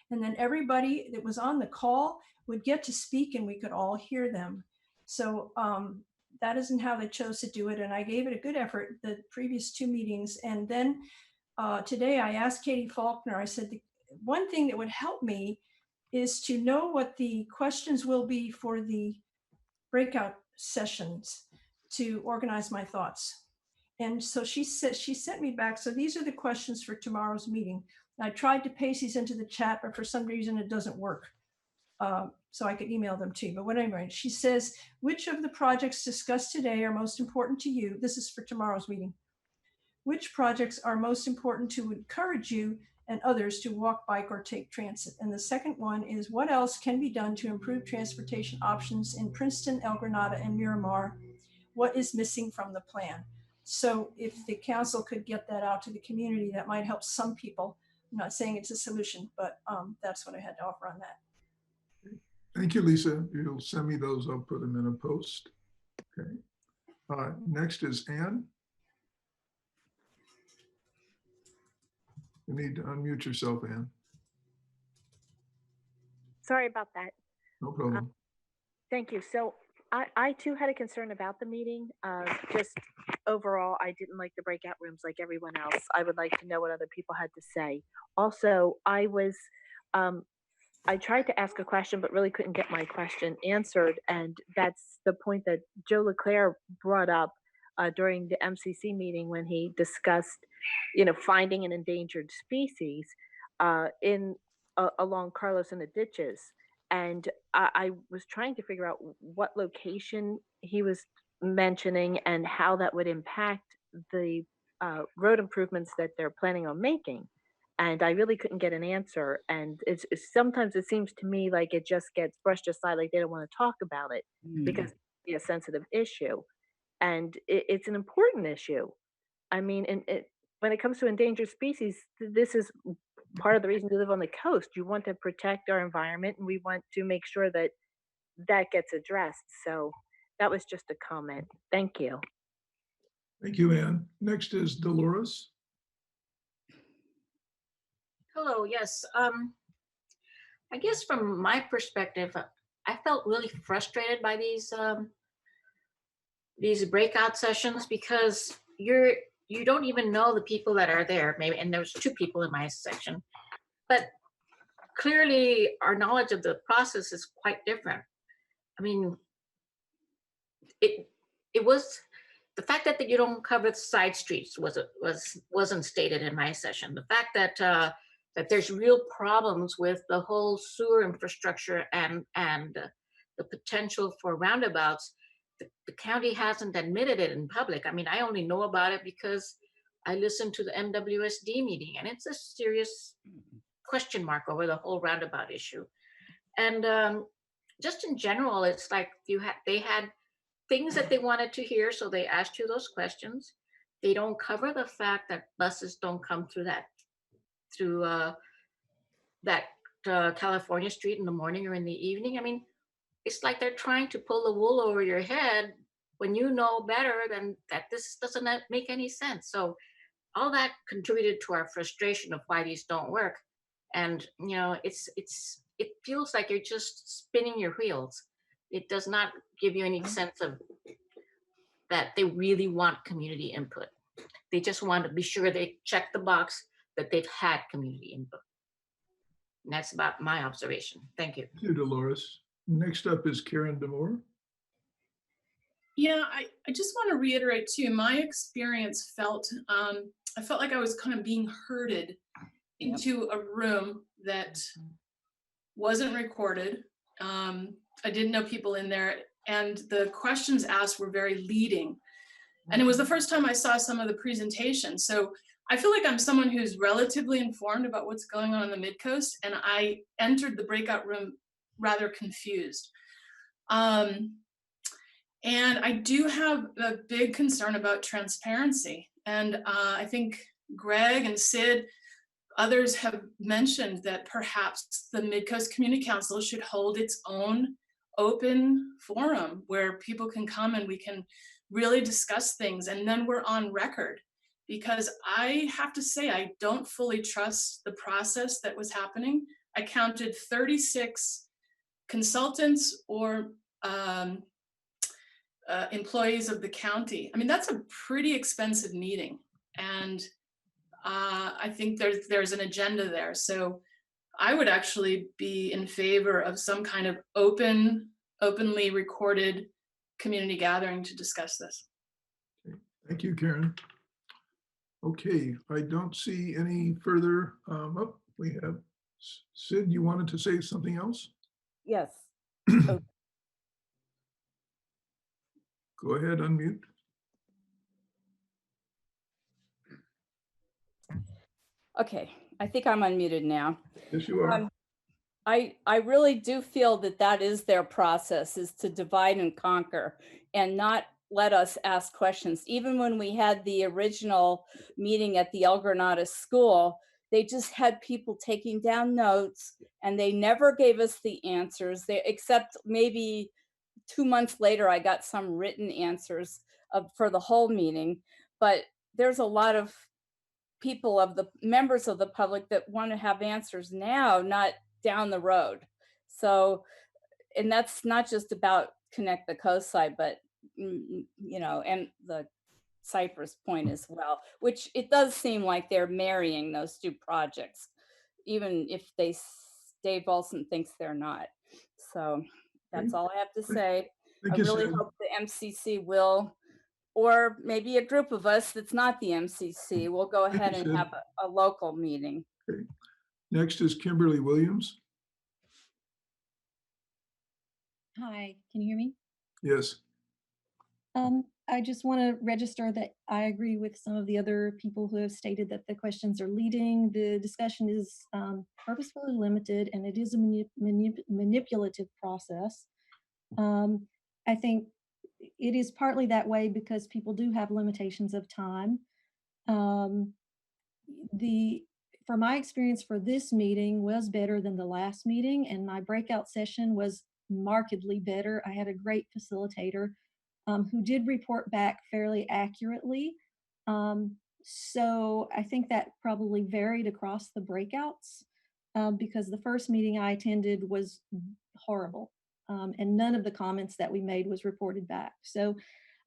and then everybody that was on the call would get to speak and we could all hear them. So that isn't how they chose to do it. And I gave it a good effort the previous 2 meetings. And then today I asked Katie Faulkner, I said, the one thing that would help me is to know what the questions will be for the breakout sessions to organize my thoughts. And so she sent me back. So these are the questions for tomorrow's meeting. I tried to paste these into the chat, but for some reason it doesn't work. So I could email them to you. But anyway, she says, which of the projects discussed today are most important to you? This is for tomorrow's meeting. Which projects are most important to encourage you and others to walk, bike, or take transit? And the second one is, what else can be done to improve transportation options in Princeton, El Granada, and Miramar? What is missing from the plan? So if the council could get that out to the community, that might help some people. I'm not saying it's a solution, but that's what I had to offer on that. Thank you, Lisa. You'll send me those. I'll put them in a post. Okay. Next is Anne. You need to unmute yourself, Anne. Sorry about that. No problem. Thank you. So I too had a concern about the meeting. Just overall, I didn't like the breakout rooms like everyone else. I would like to know what other people had to say. Also, I tried to ask a question, but really couldn't get my question answered. And that's the point that Joe Leclerc brought up during the MCC meeting when he discussed, finding an endangered species along Carlos and the ditches. And I was trying to figure out what location he was mentioning and how that would impact the road improvements that they're planning on making. And I really couldn't get an answer. And sometimes it seems to me like it just gets brushed aside, like they don't want to talk about it because it's a sensitive issue. And it's an important issue. I mean, when it comes to endangered species, this is part of the reason we live on the coast. You want to protect our environment, and we want to make sure that that gets addressed. So that was just a comment. Thank you. Thank you, Anne. Next is Dolores. Hello, yes. I guess from my perspective, I felt really frustrated by these breakout sessions because you don't even know the people that are there, maybe, and there's 2 people in my section, but clearly our knowledge of the process is quite different. I mean, it was the fact that you don't cover the side streets wasn't stated in my session. The fact that that there's real problems with the whole sewer infrastructure and the potential for roundabouts. The county hasn't admitted it in public. I mean, I only know about it because I listened to the MWSD meeting, and it's a serious question mark over the whole roundabout issue. And just in general, it's like they had things that they wanted to hear, so they asked you those questions. They don't cover the fact that buses don't come through that California street in the morning or in the evening. I mean, it's like they're trying to pull the wool over your head when you know better than that this doesn't make any sense. So all that contributed to our frustration of why these don't work. And it feels like you're just spinning your wheels. It does not give you any sense of that they really want community input. They just want to be sure they check the box that they've had community input. And that's about my observation. Thank you. Thank you, Dolores. Next up is Karen DeMore. Yeah, I just want to reiterate too, my experience I felt like I was kind of being herded into a room that wasn't recorded. I didn't know people in there, and the questions asked were very leading. And it was the first time I saw some of the presentations. So I feel like I'm someone who's relatively informed about what's going on in the Midcoast, and I entered the breakout room rather confused. And I do have a big concern about transparency. And I think Greg and Sid, others have mentioned that perhaps the Midcoast Community Council should hold its own open forum where people can come and we can really discuss things, and then we're on record. Because I have to say, I don't fully trust the process that was happening. I counted 36 consultants or employees of the county. I mean, that's a pretty expensive meeting. And I think there's an agenda there. So I would actually be in favor of some kind of openly recorded community gathering to discuss this. Thank you, Karen. Okay, I don't see any further. Oh, we have Sid, you wanted to say something else? Yes. Go ahead, unmute. Okay, I think I'm unmuted now. Yes, you are. I really do feel that that is their process, is to divide and conquer and not let us ask questions. Even when we had the original meeting at the El Granada School, they just had people taking down notes and they never gave us the answers, except maybe 2 months later, I got some written answers for the whole meeting. But there's a lot of people, of the members of the public, that want to have answers now, not down the road. So, and that's not just about Connect the Coastside, but you know, and the Cypress point as well, which it does seem like they're marrying those two projects, even if Dave Olson thinks they're not. So that's all I have to say. I really hope the MCC will, or maybe a group of us that's not the MCC, will go ahead and have a local meeting. Okay. Next is Kimberly Williams. Hi, can you hear me? Yes. I just want to register that I agree with some of the other people who have stated that the questions are leading. The discussion is purposefully limited, and it is a manipulative process. I think it is partly that way because people do have limitations of time. For my experience for this meeting was better than the last meeting, and my breakout session was markedly better. I had a great facilitator who did report back fairly accurately. So I think that probably varied across the breakouts because the first meeting I attended was horrible. And none of the comments that we made was reported back. So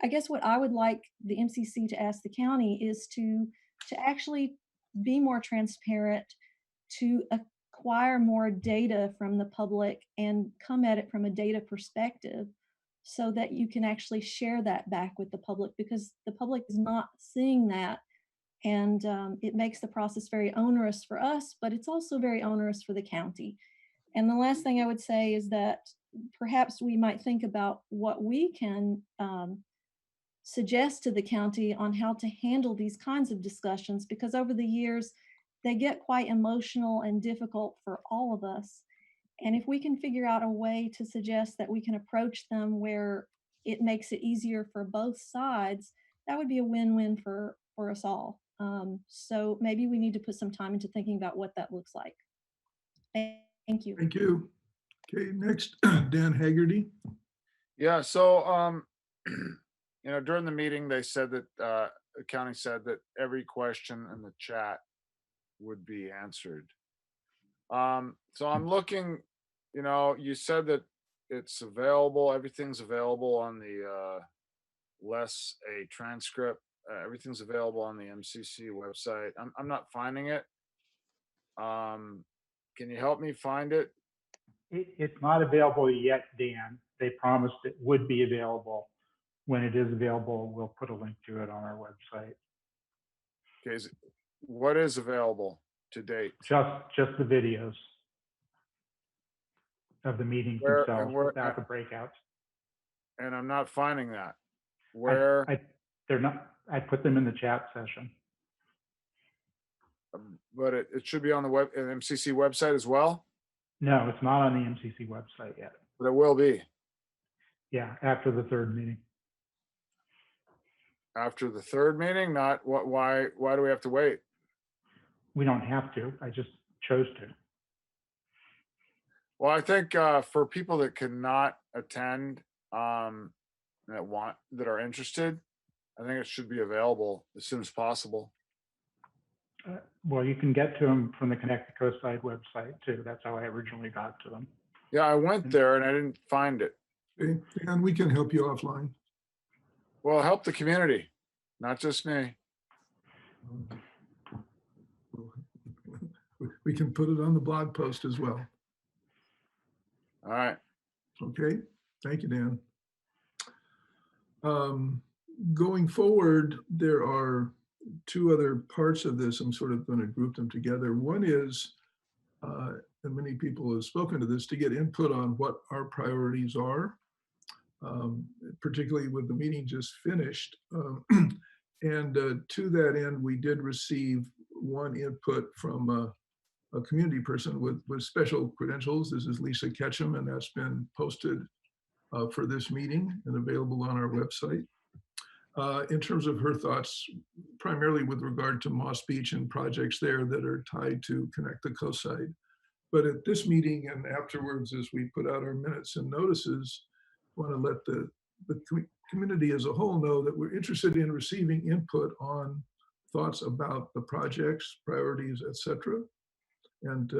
I guess what I would like the MCC to ask the county is to actually be more transparent, to acquire more data from the public and come at it from a data perspective so that you can actually share that back with the public, because the public is not seeing that. And it makes the process very onerous for us, but it's also very onerous for the county. And the last thing I would say is that perhaps we might think about what we can suggest to the county on how to handle these kinds of discussions, because over the years, they get quite emotional and difficult for all of us. And if we can figure out a way to suggest that we can approach them where it makes it easier for both sides, that would be a win-win for us all. So maybe we need to put some time into thinking about what that looks like. Thank you. Thank you. Okay, next, Dan Haggerty. Yeah, so, you know, during the meeting, they said that, the county said that every question in the chat would be answered. So I'm looking, you know, you said that it's available, everything's available on the less a transcript, everything's available on the MCC website. I'm not finding it. Can you help me find it? It's not available yet, Dan. They promised it would be available. when it is available, we'll put a link to it on our website. Okay, what is available to date? Just the videos of the meetings Where- and themselves where- without the breakouts. And I'm not finding that. Where? They're not, I put them in the chat session. But it should be on the MCC website as well, No, it's not on the MCC website yet. but it will be Yeah, after the third meeting. after the third meeting. Not what? Why do we have to wait? We don't have to. I just chose to. Well, I think for people that cannot attend, that are interested, I think it should be available as soon as possible. Well, you can get to them from the Connect the Coastside website too. That's how I originally got to them. Yeah, I went there and I didn't find it. Okay, and we can help you offline. Well, help the community, not just me. We can put it on the blog post as well. All right. Okay, thank you, Dan. Going forward, there are two other parts of this. I'm sort of going to group them together. One is, and many people have spoken to this, to get input on what our priorities are, particularly with the meeting just finished. And to that end, we did receive one input from a community person with special credentials. This is Lisa Ketchum, and that's been posted for this meeting and available on our website. In terms of her thoughts, primarily with regard to Moss Beach and projects there that are tied to Connect the Coastside. But at this meeting and afterwards, as we put out our minutes and notices, want to let the community as a whole know that we're interested in receiving input on thoughts about the projects, priorities, etc. And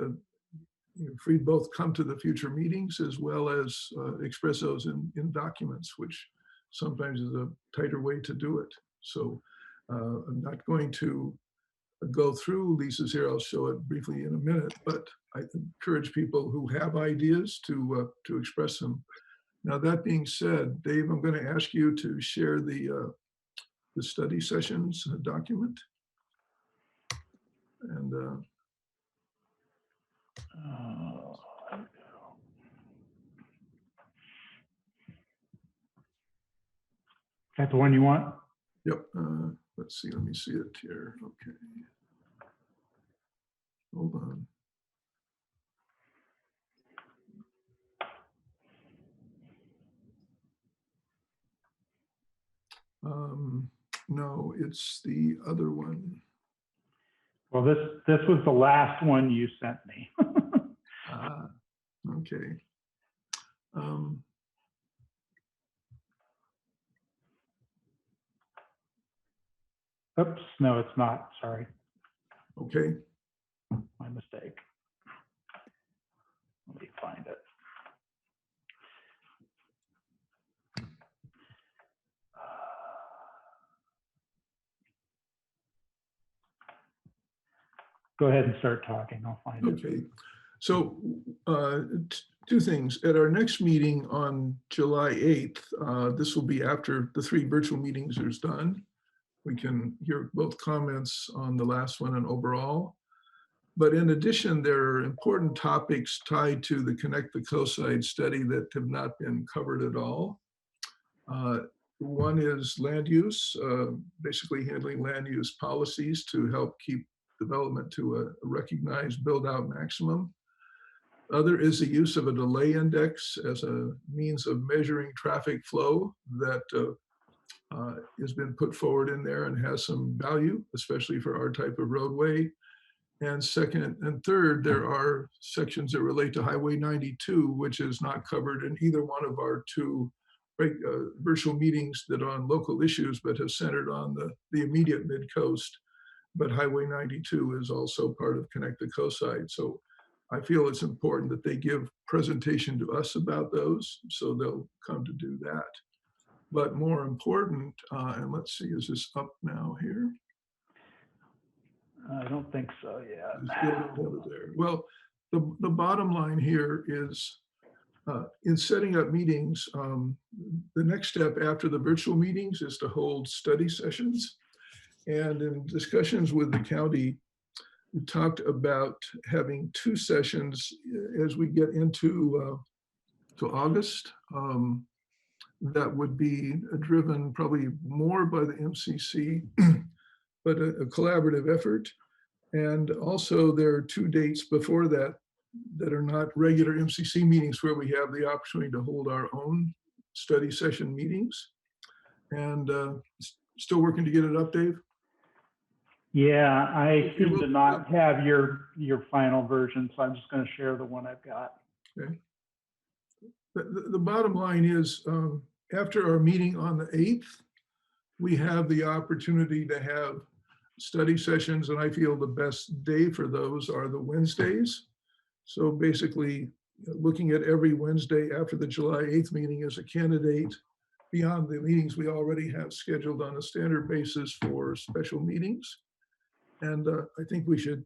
free both come to the future meetings as well as express those in documents, which sometimes is a tighter way to do it. So I'm not going to go through Lisa's here. I'll show it briefly in a minute, but I encourage people who have ideas to express them. Now, that being said, Dave, I'm going to ask you to share the study sessions document. And is that the one you want? Yep. Let's see. Let me see it here. Okay. Hold on. No, it's the other one. Well, this was the last one you sent me. Okay. Oops, no, it's not. Sorry. Okay. My mistake. Let me find it. Go ahead and start talking. I'll find it. Okay. So two things. At our next meeting on July 8th, this will be after the 3 virtual meetings are done. We can hear both comments on the last one and overall. But in addition, there are important topics tied to the Connect the Coastside study that have not been covered at all. One is land use, basically handling land use policies to help keep development to a recognized build-out maximum. Other is the use of a delay index as a means of measuring traffic flow that has been put forward in there and has some value, especially for our type of roadway. And second and third, there are sections that relate to Highway 92, which is not covered in either one of our 2 virtual meetings that are on local issues, but have centered on the immediate Midcoast. But Highway 92 is also part of Connect the Coastside. So I feel it's important that they give presentation to us about those, so they'll come to do that. But more important, and let's see, is this up now here? I don't think so, yeah. Still don't have it there. Well, the bottom line here is In setting up meetings, the next step after the virtual meetings is to hold study sessions. And in discussions with the county, we talked about having 2 sessions as we get into to August. That would be driven probably more by the MCC, but a collaborative effort. And also there are 2 dates before that that are not regular MCC meetings where we have the opportunity to hold our own study session meetings. And still working to get it up, Dave? Yeah, I seem to not have your final version, so I'm just going to share the one I've got. Okay. The bottom line is, after our meeting on the 8th, we have the opportunity to have study sessions, and I feel the best day for those are the Wednesdays. So basically, looking at every Wednesday after the July 8th meeting as a candidate beyond the meetings we already have scheduled on a standard basis for special meetings. And I think we should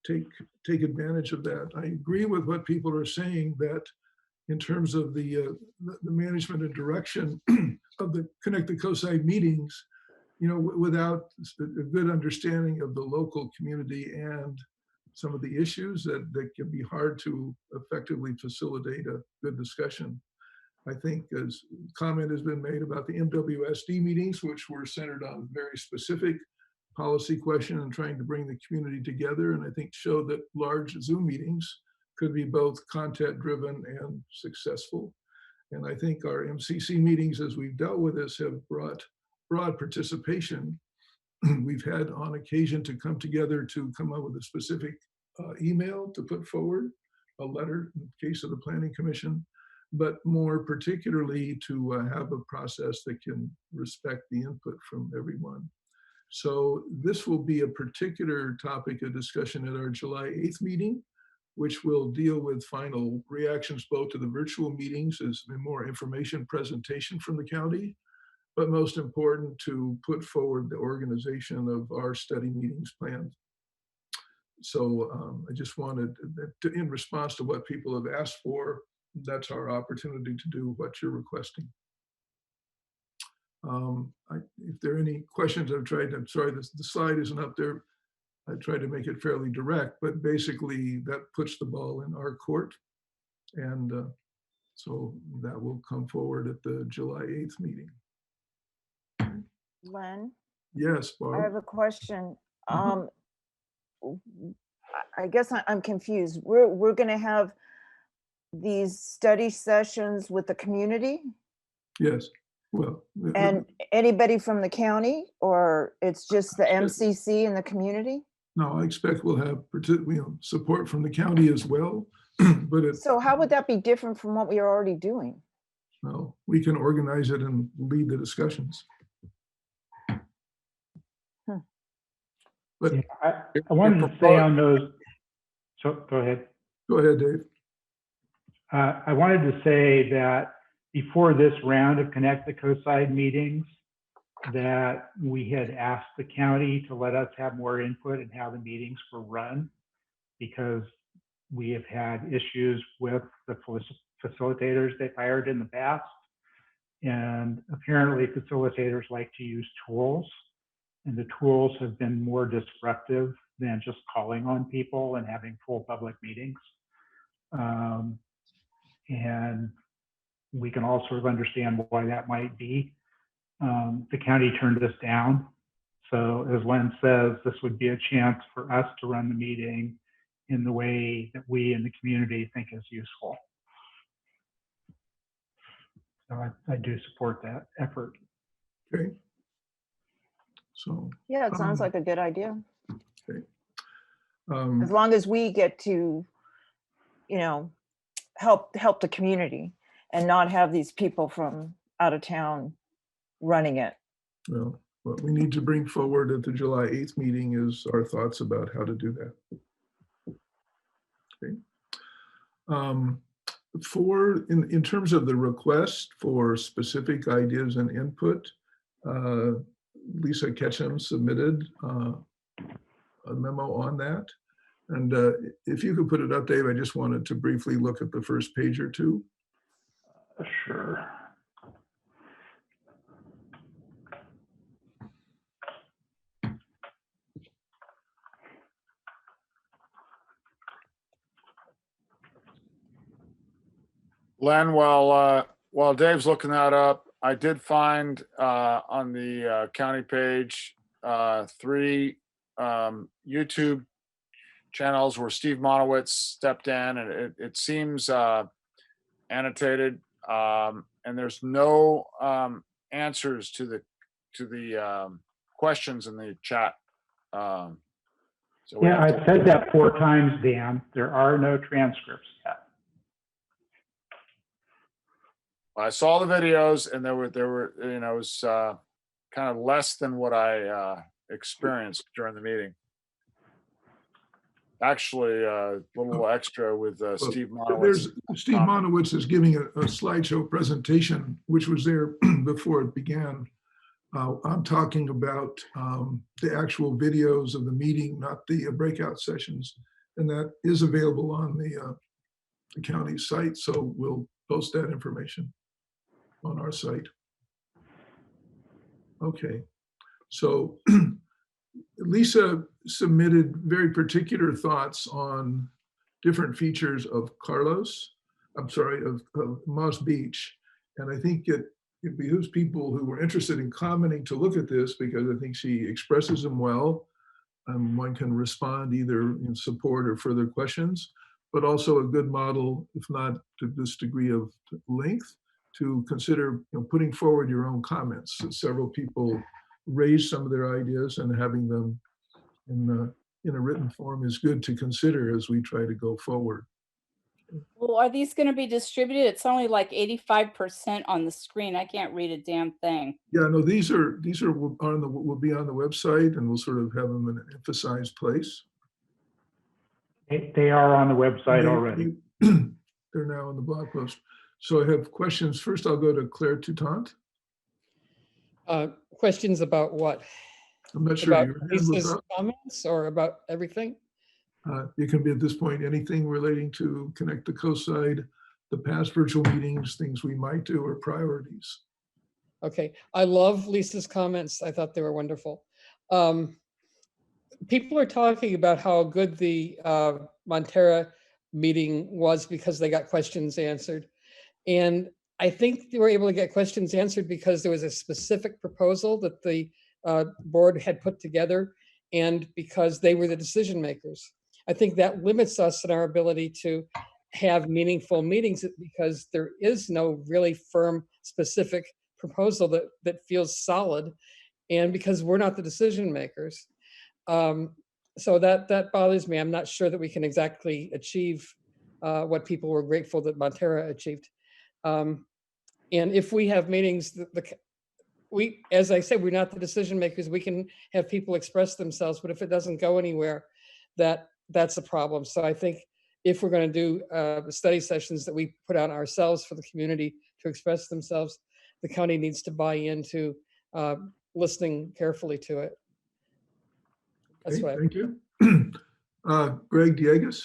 take advantage of that. I agree with what people are saying, that in terms of the management and direction of the Connect the Ecocide meetings, without a good understanding of the local community and some of the issues that can be hard to effectively facilitate a good discussion. I think as comment has been made about the MWSD meetings, which were centered on very specific policy question and trying to bring the community together, and I think showed that large Zoom meetings could be both content driven and successful. And I think our MCC meetings, as we've dealt with this, have brought broad participation. We've had on occasion to come together to come up with a specific email to put forward, a letter in the case of the Planning Commission, but more particularly to have a process that can respect the input from everyone. So this will be a particular topic of discussion at our July 8th meeting, which will deal with final reactions both to the virtual meetings as more information presentation from the county, but most important, to put forward the organization of our study meetings planned. So I just wanted to, in response to what people have asked for, that's our opportunity to do what you're requesting. If there are any questions, I'm sorry, the slide isn't up there. I tried to make it fairly direct, but basically that puts the ball in our court. And so that will come forward at the July 8th meeting. Len? Yes, Barb. I have a question. I guess I'm confused. We're going to have these study sessions with the community? Yes. Well, and anybody from the county, or it's just the MCC and the community? No, I expect we'll have support from the county as well. But so how would that be different from what we are already doing? Well, we can organize it and lead the discussions. But yeah, I wanted to say on those, so go ahead. Go ahead, Dave. I wanted to say that before this round of Connect the Ecocide meetings, that we had asked the county to let us have more input in how the meetings were run, because we have had issues with the facilitators they've hired in the past. And apparently facilitators like to use tools, and the tools have been more disruptive than just calling on people and having full public meetings. And we can all sort of understand why that might be. The county turned us down. So as Len says, this would be a chance for us to run the meeting in the way that we in the community think is useful. So I do support that effort. Okay. So yeah, it sounds like a good idea. Okay. As long as we get to, help the community and not have these people from out of town running it. Well, what we need to bring forward at the July 8th meeting is our thoughts about how to do that. Okay. In terms of the request for specific ideas and input, Lisa Ketchum submitted a memo on that. And if you could put it up, Dave, I just wanted to briefly look at the first page or two. Sure. Len, while Dave's looking that up, I did find on the county page 3 YouTube channels where Steve Monowitz stepped in, and it seems annotated, and there's no answers to the questions in the chat. So we Yeah, have I've said that 4 times, Dan. There are no transcripts yet. I saw the videos, and there were it was kind of less than what I experienced during the meeting. Actually, a little extra with Steve Monowitz. Steve Monowitz is giving a slideshow presentation, which was there before it began. I'm talking about the actual videos of the meeting, not the breakout sessions, and that is available on the county site. So we'll post that information on our site. Okay, so Lisa submitted very particular thoughts on different features of Moss Beach. And I think it behooves people who were interested in commenting to look at this, because I think she expresses them well. One can respond either in support or further questions, but also a good model, if not to this degree of length, to consider putting forward your own comments. So several people raised some of their ideas, and having them in a written form is good to consider as we try to go forward. Well, are these going to be distributed? It's only like 85% on the screen. I can't read a damn thing. Yeah, no, these are will be on the website, and we'll sort of have them in an emphasized place. They are on the website already. They're now on the blog post. So I have questions. First, I'll go to Claire Toutant. Questions about what? I'm not sure. About Your hand was Lisa's up. comments or about everything? It can be at this point anything relating to Connect the Ecocide, the past virtual meetings, things we might do, or priorities. Okay, I love Lisa's comments. I thought they were wonderful. People are talking about how good the Montera meeting was because they got questions answered. And I think they were able to get questions answered because there was a specific proposal that the board had put together, and because they were the decision makers. I think that limits us in our ability to have meaningful meetings, because there is no really firm, specific proposal that feels solid, and because we're not the decision makers. So that bothers me. I'm not sure that we can exactly achieve what people were grateful that Montera achieved. And if we have meetings, as I said, we're not the decision makers. We can have people express themselves, but if it doesn't go anywhere, that's a problem. So I think if we're going to do study sessions that we put on ourselves for the community to express themselves, the county needs to buy into listening carefully to it. That's Okay, what thank you. Greg Diegas.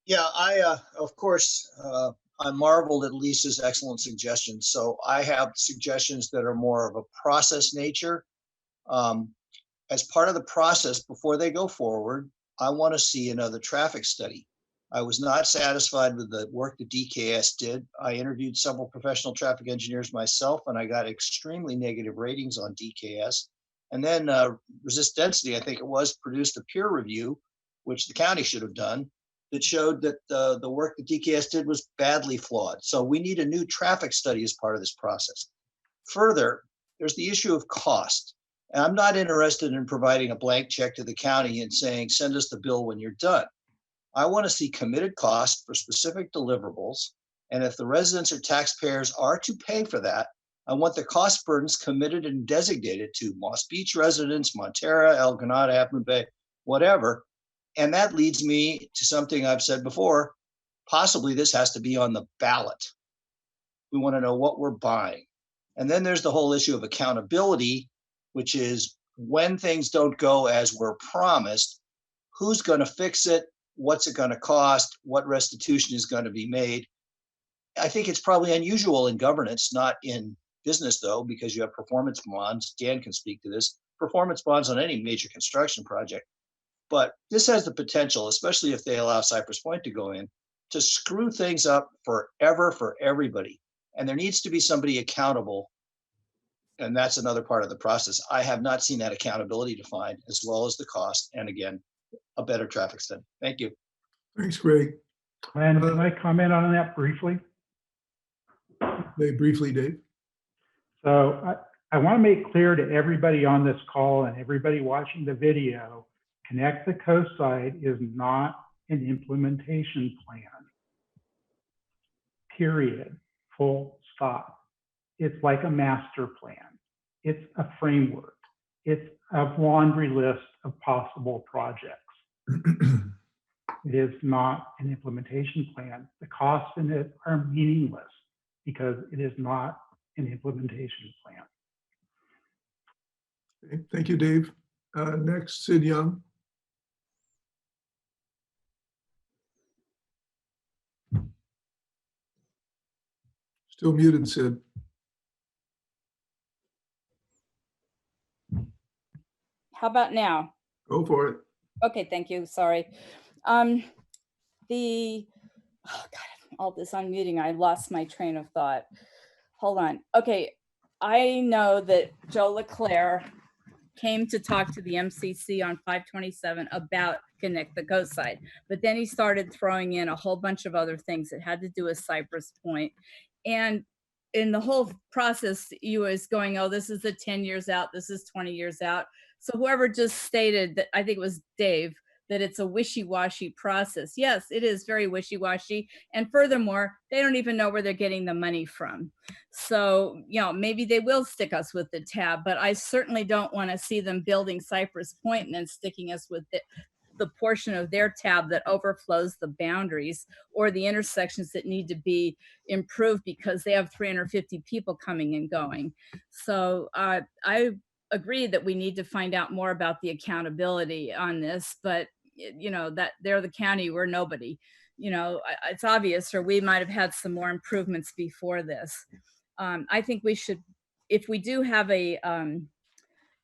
Yeah, of course, I marveled at Lisa's excellent suggestions. So I have suggestions that are more of a process nature. As part of the process, before they go forward, I want to see another traffic study. I was not satisfied with the work that DKS did. I interviewed several professional traffic engineers myself, and I got extremely negative ratings on DKS. And then Resist Density, I think it was, produced a peer review, which the county should have done, that showed that the work that DKS did was badly flawed. So we need a new traffic study as part of this process. Further, there's the issue of cost. And I'm not interested in providing a blank check to the county and saying, send us the bill when you're done. I want to see committed costs for specific deliverables. And if the residents or taxpayers are to pay for that, I want the cost burdens committed and designated to Moss Beach residents, Montera, El Granada, Half Moon Bay, whatever. And that leads me to something I've said before. Possibly this has to be on the ballot. We want to know what we're buying. And then there's the whole issue of accountability, which is when things don't go as we're promised, who's going to fix it what's it going to cost, what restitution is going to be made. I think it's probably unusual in governance, not in business though, because you have performance bonds. Dan can speak to this. Performance bonds on any major construction project. But this has the potential, especially if they allow Cypress Point to go in, to screw things up forever for everybody. And there needs to be somebody accountable. And that's another part of the process. I have not seen that accountability defined, as well as the cost. And again, a better traffic study. Thank you. Thanks, Greg. And can I comment on that briefly? Briefly, Dave. So I want to make clear to everybody on this call and everybody watching the video, Connect the Coast Side is not an implementation plan. Period. Full stop. It's like a master plan. It's a framework. It's a laundry list of possible projects. It is not an implementation plan. The costs in it are meaningless because it is not an implementation plan. Okay, thank you, Dave. Next, Sid Young. Still muted, Sid. How about now? Go for it. Okay, thank you. Sorry. Oh God, all this unmuting, I lost my train of thought. Hold on. Okay, I know that Joe Leclerc came to talk to the MCC on 527 about Connect the Coast Side, but then he started throwing in a whole bunch of other things that had to do with Cypress Point. And in the whole process, he was going, oh, this is the 10 years out, this is 20 years out. So whoever just stated that, I think it was Dave, that it's a wishy-washy process. Yes, it is very wishy-washy. And furthermore, they don't even know where they're getting the money from. So, you know, maybe they will stick us with the tab, but I certainly don't want to see them building Cypress Point and then sticking us with the portion of their tab that overflows the boundaries or the intersections that need to be improved because they have 350 people coming and going. So I agree that we need to find out more about the accountability on this, but you know, that they're the county, we're nobody. You know, it's obvious, or we might have had some more improvements before this. I think we should, if we do have a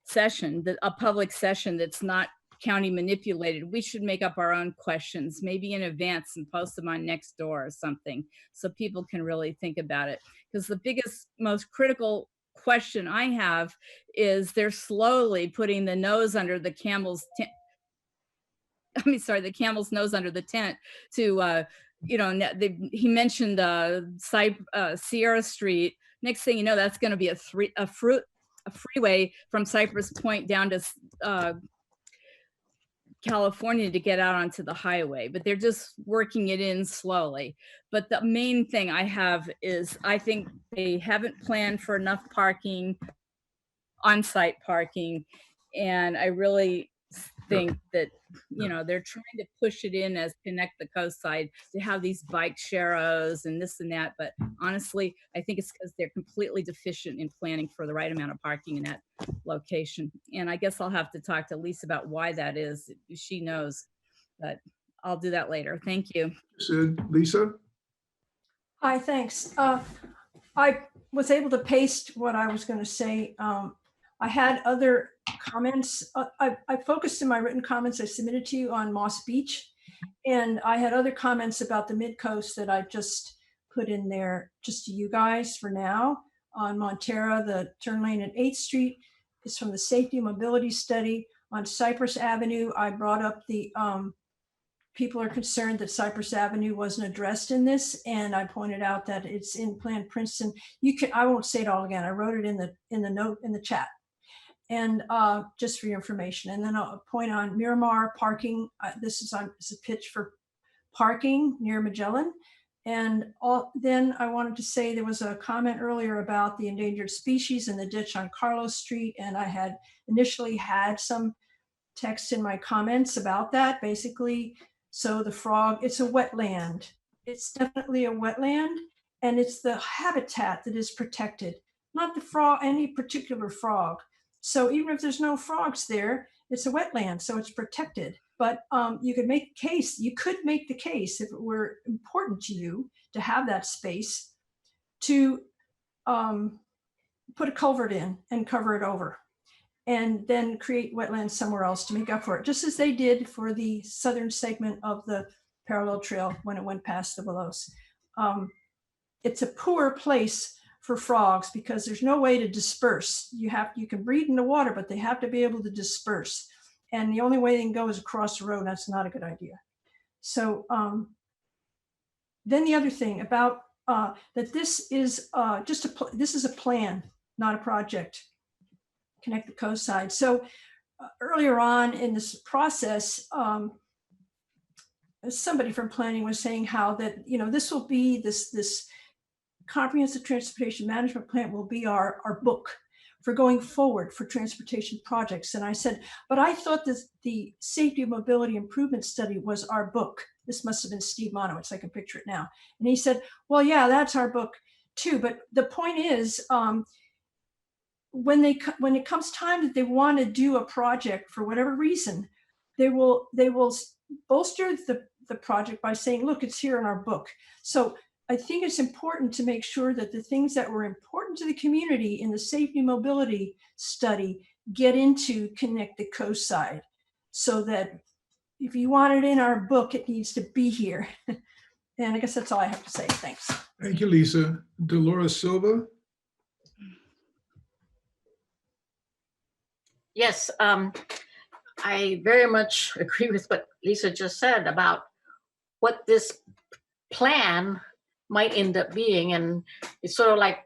session, a public session that's not county manipulated, we should make up our own questions, maybe in advance and post them on Nextdoor or something, so people can really think about it. Because the biggest, most critical question I have is they're slowly putting the nose under the camel's the camel's nose under the tent to, you know, he mentioned Sierra Street. Next thing you know, that's going to be a freeway from Cypress Point down to California to get out onto the highway, but they're just working it in slowly. But the main thing I have is I think they haven't planned for enough parking, on-site parking, and I really think that, you know, they're trying to push it in as Connect the Coast Side to have these bike sharrows and this and that, but honestly, I think it's because they're completely deficient in planning for the right amount of parking in that location. And I guess I'll have to talk to Lisa about why that is. She knows, but I'll do that later. Thank you. Sid, Lisa? Hi, thanks. I was able to paste what I was going to say. I had other comments. I focused in my written comments I submitted to you on Moss Beach, and I had other comments about the Midcoast that I just put in there just to you guys for now. On Montera, the turn lane at 8th Street is from the Safety and Mobility Study. On Cypress Avenue, I brought up the people are concerned that Cypress Avenue wasn't addressed in this, and I pointed out that it's in Plan Princeton. I won't say it all again. I wrote it in the note in the chat. And just for your information. And then I'll point on Miramar parking. This is a pitch for parking near Magellan. And then I wanted to say there was a comment earlier about the endangered species in the ditch on Carlos Street. And I had initially had some text in my comments about that. Basically, so the frog, it's a wetland. It's definitely a wetland. And it's the habitat that is protected, not the frog, any particular frog. So even if there's no frogs there, it's a wetland, so it's protected. But you could make the case if it were important to you to have that space to put a culvert in and cover it over, and then create wetlands somewhere else to make up for it, just as they did for the southern segment of the parallel trail when it went past the Willows. It's a poor place for frogs because there's no way to disperse. You can breed in the water, but they have to be able to disperse. And the only way they can go is across the road. That's not a good idea. So then the other thing about that this is this is a plan, not a project. Connect the coast side. So earlier on in this process, somebody from planning was saying how that, this will be this comprehensive transportation management plan will be our book for going forward for transportation projects. And I said, but I thought that the safety of mobility improvement study was our book. This must have been Steve Monowitz. I can picture it now. And he said, well, yeah, that's our book too. But the point is, when it comes time that they want to do a project for whatever reason, they will bolster the project by saying, look, it's here in our book. So I think it's important to make sure that the things that were important to the community in the safety and mobility study get into Connect the Coast Side, so that if you want it in our book, it needs to be here. And I guess that's all I have to say. Thanks. Thank you, Lisa. Dolores Silva. Yes, I very much agree with what Lisa just said about what this plan might end up being. And it's sort of like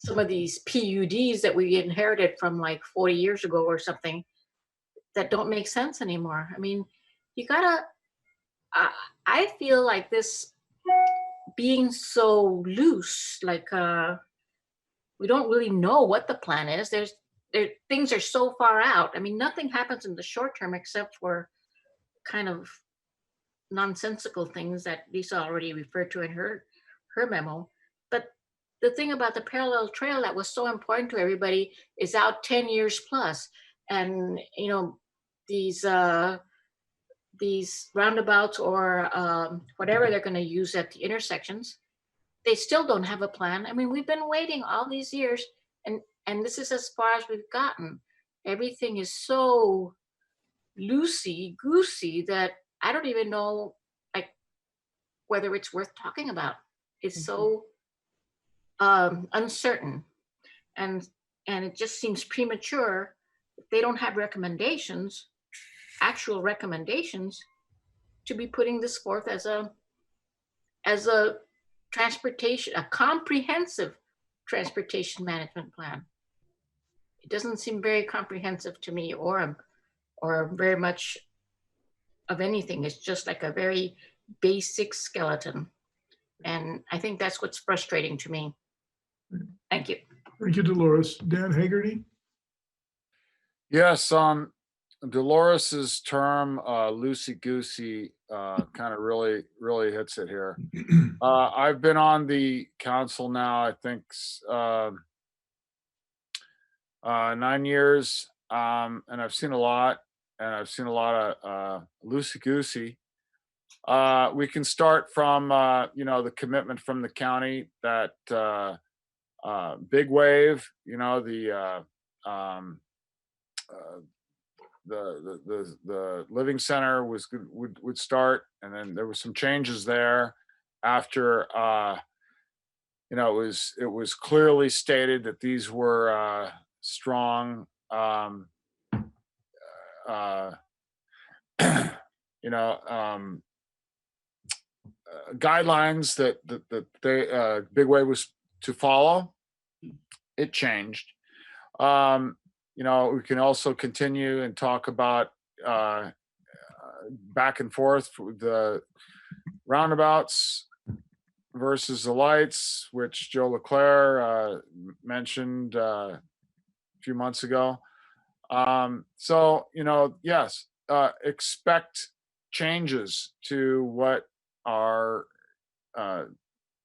some of these PUDs that we inherited from like 40 years ago or something that don't make sense anymore. I mean, you gotta, I feel like this being so loose, like we don't really know what the plan is. Things are so far out. I mean, nothing happens in the short term except for kind of nonsensical things that Lisa already referred to in her memo. But the thing about the parallel trail that was so important to everybody is out 10 years plus. And, these roundabouts or whatever they're going to use at the intersections, they still don't have a plan. I mean, we've been waiting all these years, and this is as far as we've gotten. Everything is so loosey-goosey that I don't even know, like, whether it's worth talking about. It's so uncertain, and it just seems premature. If they don't have recommendations, actual recommendations, to be putting this forth as a transportation, a comprehensive transportation management plan. It doesn't seem very comprehensive to me, or very much of anything. It's just like a very basic skeleton. And I think that's what's frustrating to me. Thank you. Thank you, Dolores. Dan Hagerty. Yes, Dolores's term, loosey-goosey, kind of really hits it here. I've been on the council now, I think, 9 years, and I've seen a lot, of loosey-goosey. We can start from, the commitment from the county that big wave, the living center would start, and then there was some changes there after it was clearly stated that these were strong guidelines that they big wave was to follow. It changed. We can also continue and talk about back and forth with the roundabouts versus the lights, which Joe Leclerc mentioned a few months ago. Yes, expect changes to what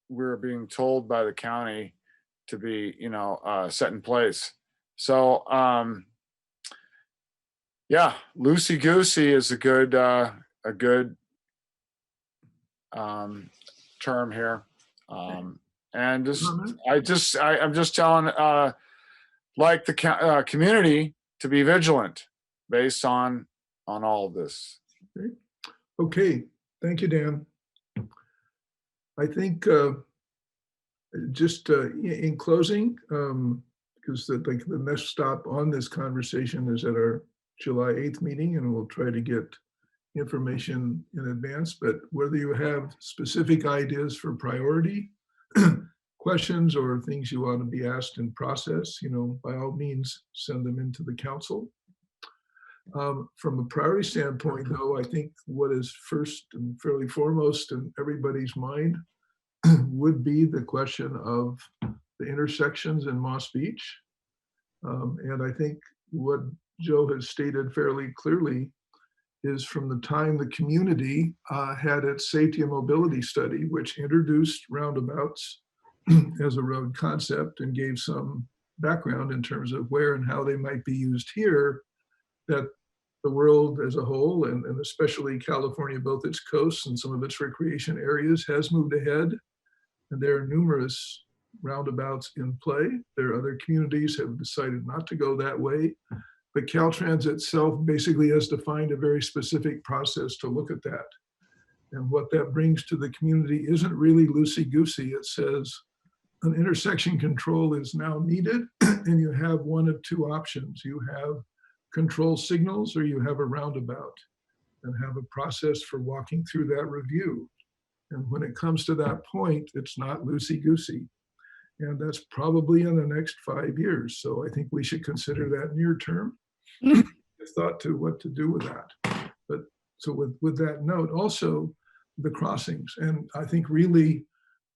we're being told by the county to be, set in place. So Yeah, loosey goosey is a good term here. And I'm just telling like the community to be vigilant based on all of this. Okay, thank you, Dan. I think just in closing, because the next stop on this conversation is at our July 8th meeting, and we'll try to get information in advance, but whether you have specific ideas for priority, questions or things you want to be asked in process, by all means, send them into the council. From a priority standpoint, though, I think what is first and fairly foremost in everybody's mind would be the question of the intersections in Moss Beach. And I think what Joe has stated fairly clearly is from the time the community had its safety and mobility study, which introduced roundabouts as a road concept and gave some background in terms of where and how they might be used here, that the world as a whole, and especially California, both its coasts and some of its recreation areas, has moved ahead. And there are numerous roundabouts in play. There are other communities have decided not to go that way. But Caltrans itself basically has defined a very specific process to look at that. And what that brings to the community isn't really loosey-goosey. It says an intersection control is now needed, and you have one of two options. You have control signals or you have a roundabout, and have a process for walking through that review. And when it comes to that point, it's not loosey-goosey. And that's probably in the next 5 years. So I think we should consider that near term. Thought to what to do with that. But so with that note, also the crossings. And I think really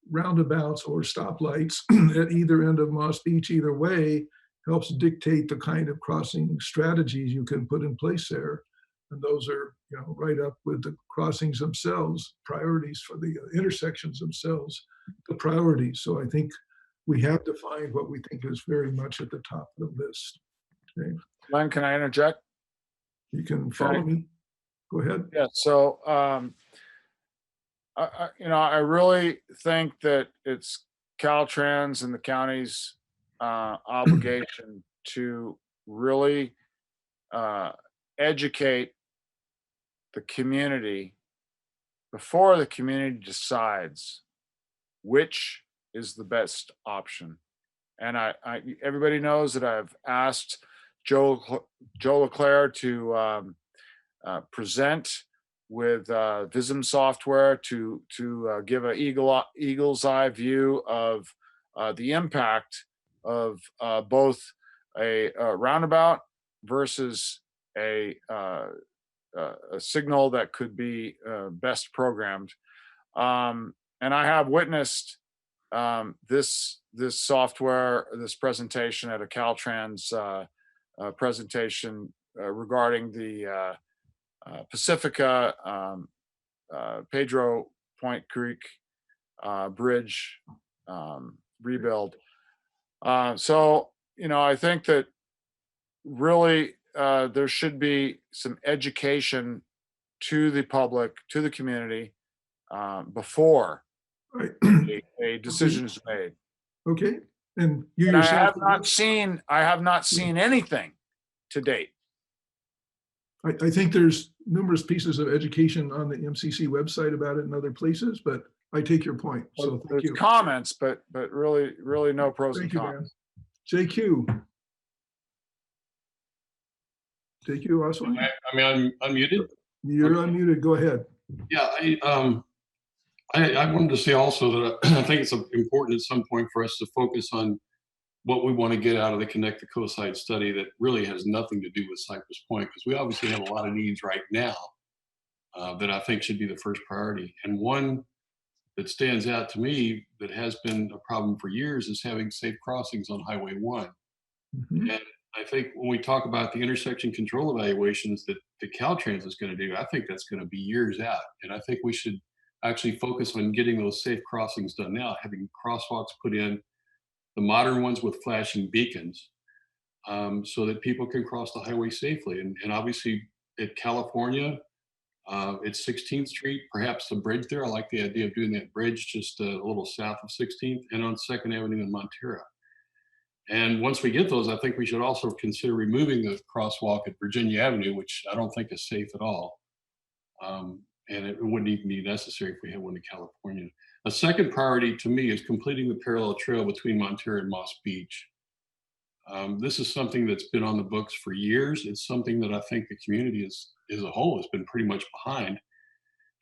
roundabouts or stoplights at either end of Moss Beach, either way, helps dictate the kind of crossing strategies you can put in place there. And those are, right up with the crossings themselves, priorities for the intersections themselves, the priorities. So I think we have to find what we think is very much at the top of the list. Okay. Len, can I interject? You can follow me. Go ahead. Yeah. So, I really think that it's Caltrans and the county's obligation to really educate the community before the community decides which is the best option. And everybody knows that I've asked Joe Leclerc to present with Vism software to give an eagle's eye view of the impact of both a roundabout versus a signal that could be best programmed. And I have witnessed this software, this presentation at a Caltrans presentation regarding the Pacifica Pedro Point Creek bridge rebuild. So, I think that really there should be some education to the public, to the community before a decision is made. Okay. And you And yourself, I have not seen anything to date. I think there's numerous pieces of education on the MCC website about it in other places, but I take your point. So thank There's you. comments, but really no pros Thank and you, cons. Dan. JQ. JQ also? I mean, I'm unmuted. You're unmuted. Go ahead. Yeah, I wanted to say also that I think it's important at some point for us to focus on what we want to get out of the Connect the Ecocide study that really has nothing to do with Cypress Point, because we obviously have a lot of needs right now that I think should be the first priority. And one that stands out to me that has been a problem for years is having safe crossings on Highway 1. Mm-hmm. And I think when we talk about the intersection control evaluations that the Caltrans is going to do, I think that's going to be years out. And I think we should actually focus on getting those safe crossings done now, having crosswalks put in, the modern ones with flashing beacons, so that people can cross the highway safely. And obviously at California, it's 16th Street, perhaps the bridge there. I like the idea of doing that bridge just a little south of 16th and on 2nd Avenue in Montera. And once we get those, I think we should also consider removing the crosswalk at Virginia Avenue, which I don't think is safe at all. And it wouldn't even be necessary if we had one in California. A second priority to me is completing the parallel trail between Montera and Moss Beach. This is something that's been on the books for years. It's something that I think the community as a whole has been pretty much behind.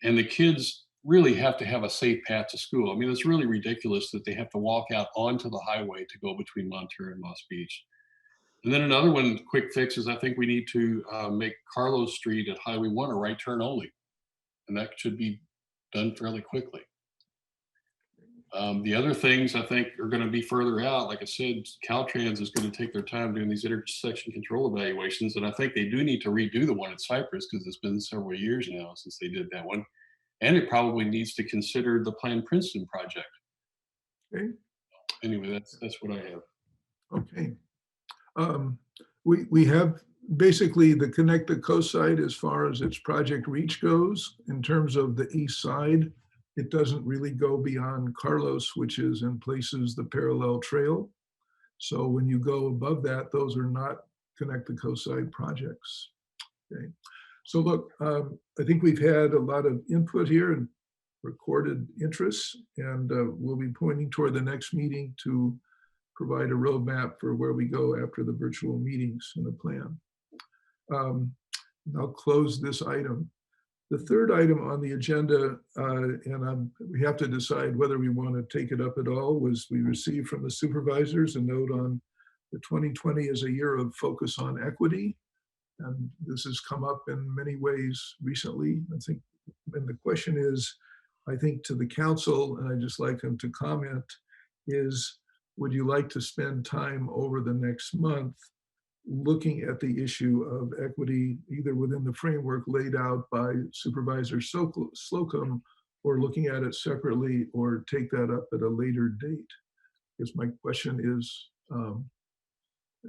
And the kids really have to have a safe path to school. I mean, it's really ridiculous that they have to walk out onto the highway to go between Montera and Moss Beach. And then another one, quick fix, is I think we need to make Carlos Street at Highway 1 a right turn only. And that should be done fairly quickly. The other things I think are going to be further out. Like I said, Caltrans is going to take their time doing these intersection control evaluations. And I think they do need to redo the one at Cypress because it's been several years now since they did that one. And it probably needs to consider the planned Princeton project. Okay. Anyway, that's what I have. Okay. We have basically the Connect the Coast side as far as its project reach goes. In terms of the east side, it doesn't really go beyond Carlos, which is in places the parallel trail. So when you go above that, those are not Connect the Coast side projects. Okay. So look, I think we've had a lot of input here and recorded interests, and we'll be pointing toward the next meeting to provide a roadmap for where we go after the virtual meetings and a plan. I'll close this item. The third item on the agenda, and we have to decide whether we want to take it up at all, was we received from the supervisors a note on the 2020 as a year of focus on equity. And this has come up in many ways recently. I think, and the question is, I think to the council, and I'd just like them to comment, is would you like to spend time over the next month looking at the issue of equity, either within the framework laid out by Supervisor Slocum, or looking at it separately, or take that up at a later date? Because my question is,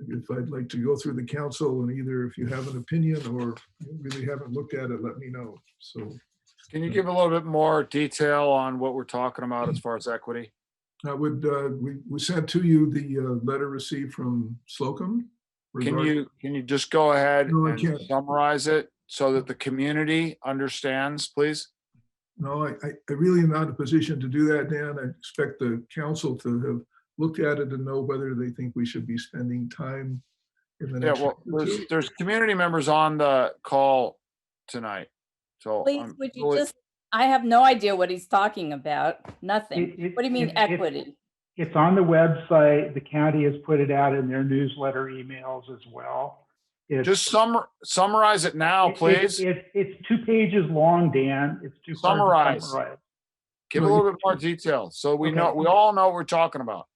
if I'd like to go through the council, and either if you have an opinion or really haven't looked at it, let me know. So Can you give a little bit more detail on what we're talking about as far as equity? I would, we sent to you the letter received from Slocum. Can you just go ahead No, I and can't. summarize it so that the community understands, please? No, I really am not in a position to do that, Dan. I expect the council to have looked at it and know whether they think we should be spending time in the Yeah, next. well, there's community members on the call tonight. So Please, would you just, I have no idea what he's talking about. Nothing. What do you mean equity? It's on the website. The county has put it out in their newsletter emails as well. Just summarize it now, please. It's 2 pages long, Dan. It's too hard to summarize. Give a little bit more detail so we know, we all know what we're talking about.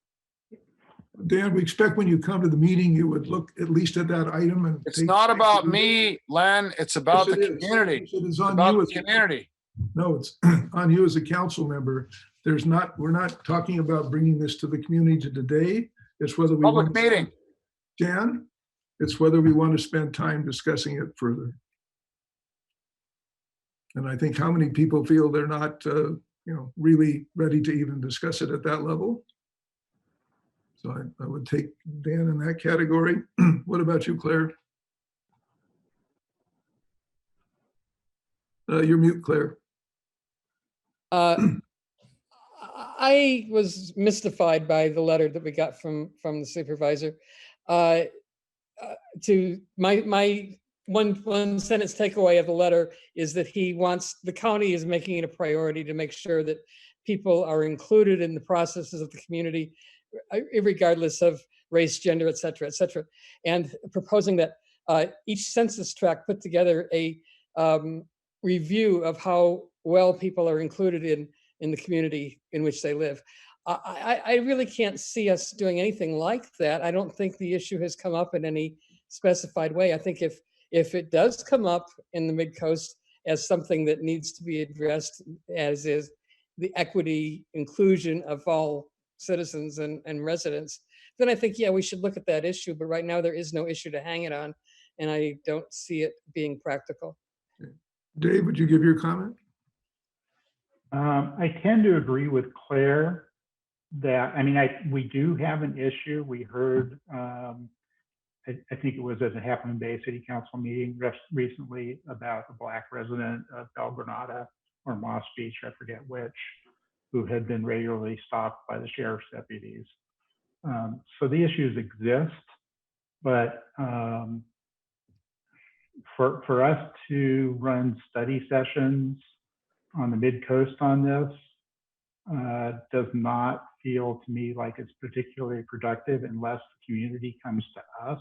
Dan, we expect when you come to the meeting, you would look at least at that item and. It's not about me, Len. It's about the community. It is on about you the community. No, it's on you as a council member. We're not talking about bringing this to the community today. It's whether we public meeting. Dan, it's whether we want to spend time discussing it further. And I think how many people feel they're not, really ready to even discuss it at that level. So I would take Dan in that category. What about you, Claire? You're mute, Claire. I was mystified by the letter that we got from the supervisor. To my one sentence takeaway of the letter is that he wants, the county is making it a priority to make sure that people are included in the processes of the community, regardless of race, gender, et cetera, and proposing that each census tract put together a review of how well people are included in the community in which they live. I really can't see us doing anything like that. I don't think the issue has come up in any specified way. I think if it does come up in the Midcoast as something that needs to be addressed, as is the equity inclusion of all citizens and residents, then I think, yeah, we should look at that issue. But right now there is no issue to hang it on, and I don't see it being practical. Dave, would you give your comment? I tend to agree with Claire that, I mean, we do have an issue. We heard, I think it was at the Half Moon Bay City Council meeting recently about a Black resident of Belgranada or Moss Beach, I forget which, who had been regularly stopped by the sheriff's deputies. So the issues exist, but for us to run study sessions on the Midcoast on this does not feel to me like it's particularly productive unless the community comes to us.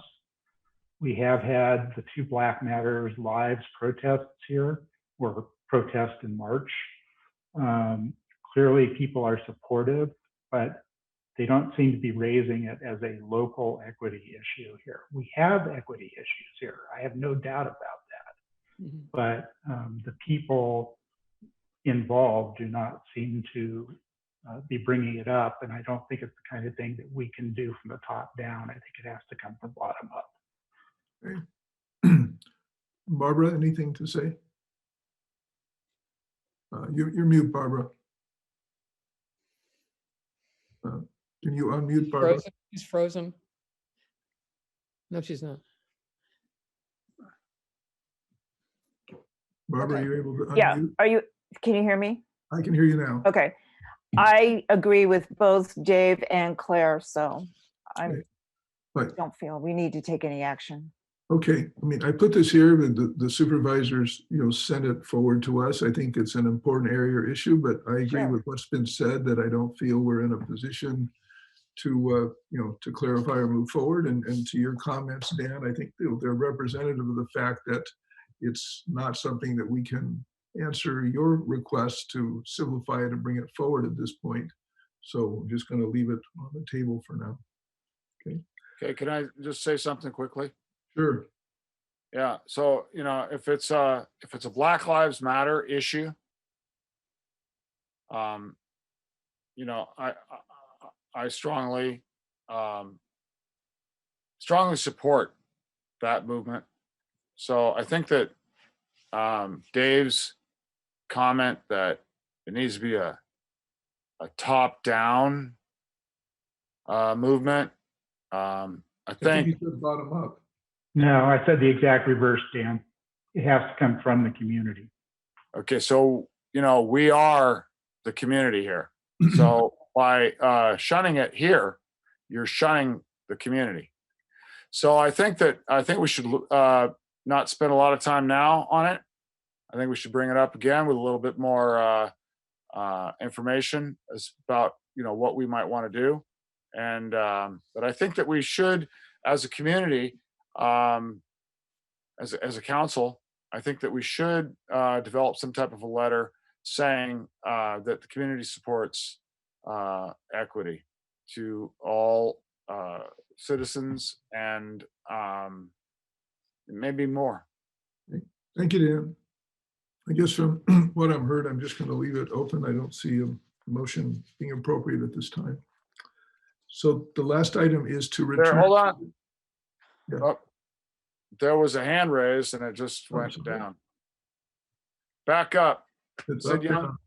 We have had the 2 Black Matters Lives protests here, or protests in March. Clearly people are supportive, but they don't seem to be raising it as a local equity issue here. We have equity issues here. I have no doubt about that. But the people involved do not seem to be bringing it up. And I don't think it's the kind of thing that we can do from the top down. I think it has to come from bottom up. Okay. Barbara, anything to say? You're mute, Barbara. Can you unmute Barbara? Frozen. She's frozen. No, she's not. Barbara, are you able to unmute? Yeah, can you hear me? I can hear you now. Okay. I agree with both Dave and Claire, so I don't feel we need to take any action. Okay, I mean, I put this here, the supervisors, send it forward to us. I think it's an important area or issue, but I agree with what's been said, that I don't feel we're in a position to, to clarify or move forward. And to your comments, Dan, I think they're representative of the fact that it's not something that we can answer your request to simplify it and bring it forward at this point. So I'm just going to leave it on the table for now. Okay. Okay, can I just say something quickly? Sure. Yeah, so, if it's a Black Lives Matter issue, I strongly support that movement. So I think that Dave's comment that it needs to be a top-down movement. I think you said bottom up. No, I said the exact reverse, Dan. It has to come from the community. Okay, so we are the community here. So by shunning it here, you're shunning the community. So I think we should not spend a lot of time now on it. I think we should bring it up again with a little bit more information about what we might want to do, and but I think that we should, as a community, as a council, I think that we should develop some type of a letter saying that the community supports equity to all citizens and maybe more. Thank you, Dan. I guess from what I've heard, I'm just going to leave it open. I don't see a motion being appropriate at this time. So the last item is to return. Hold on. Yeah. Oh, there was a hand raised and it just went down. Back up. Sid Young.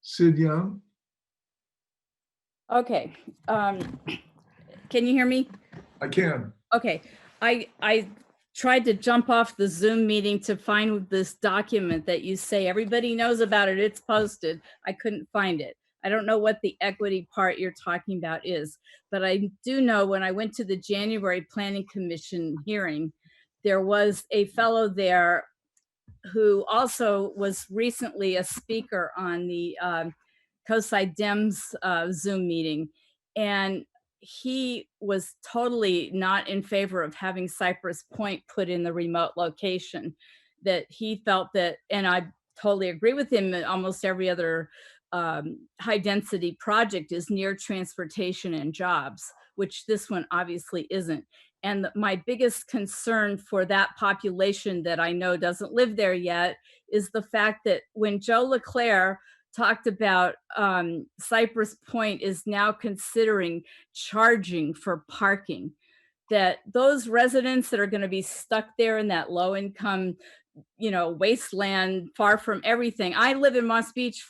Sid Young. Okay. Can you hear me? I can. Okay. I tried to jump off the Zoom meeting to find this document that you say everybody knows about it. It's posted. I couldn't find it. I don't know what the equity part you're talking about is, but I do know when I went to the January Planning Commission hearing, there was a fellow there who also was recently a speaker on the Ecocide Dems Zoom meeting. And he was totally not in favor of having Cypress Point put in the remote location, that he felt that, and I totally agree with him, that almost every other high density project is near transportation and jobs, which this one obviously isn't. And my biggest concern for that population that I know doesn't live there yet is the fact that when Joe LeClaire talked about Cypress Point is now considering charging for parking. That those residents that are going to be stuck there in that low income, wasteland, far from everything. I live in Moss Beach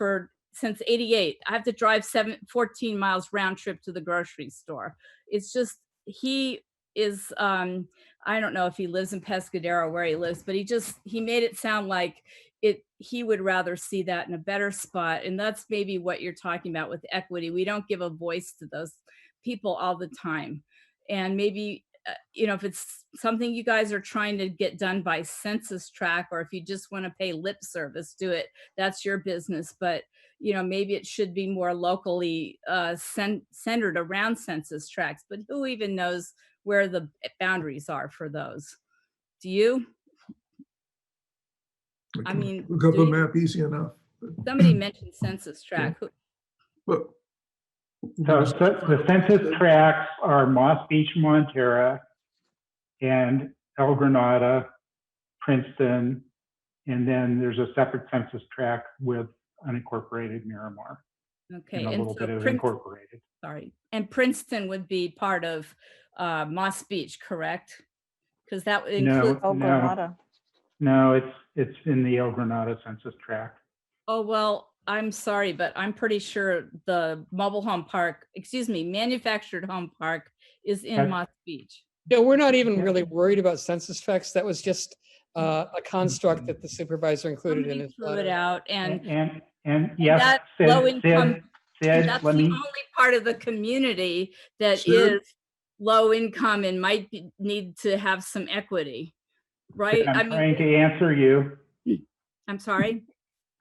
since '88. I have to drive 14 miles round trip to the grocery store. It's just, he is, I don't know if he lives in Pescadero where he lives, but he made it sound like he would rather see that in a better spot. And that's maybe what you're talking about with equity. We don't give a voice to those people all the time. And maybe, if it's something you guys are trying to get done by census tract, or if you just want to pay lip service, do it. That's your business. But, maybe it should be more locally centered around census tracts. But who even knows where the boundaries are for those? Do you? I mean, look up a map easy enough. Somebody mentioned census tract. But So the census tracts are Moss Beach, Montera, and El Granada, Princeton, and then there's a separate census tract with unincorporated Miramar. Okay, and a little bit of incorporated. Sorry, and Princeton would be part of Moss Beach, correct? Because that would include El Granada. No, it's in the El Granada census tract. Oh, well, I'm sorry, but I'm pretty sure the manufactured home park is in Moss Beach. No, we're not even really worried about census tracts. That was just a construct that the supervisor included in his letter. Threw it out, and yes, that Sid, low income. Sid, That's the only part of the community that is low income and might need to have some equity, right? I'm trying to answer you. I'm sorry?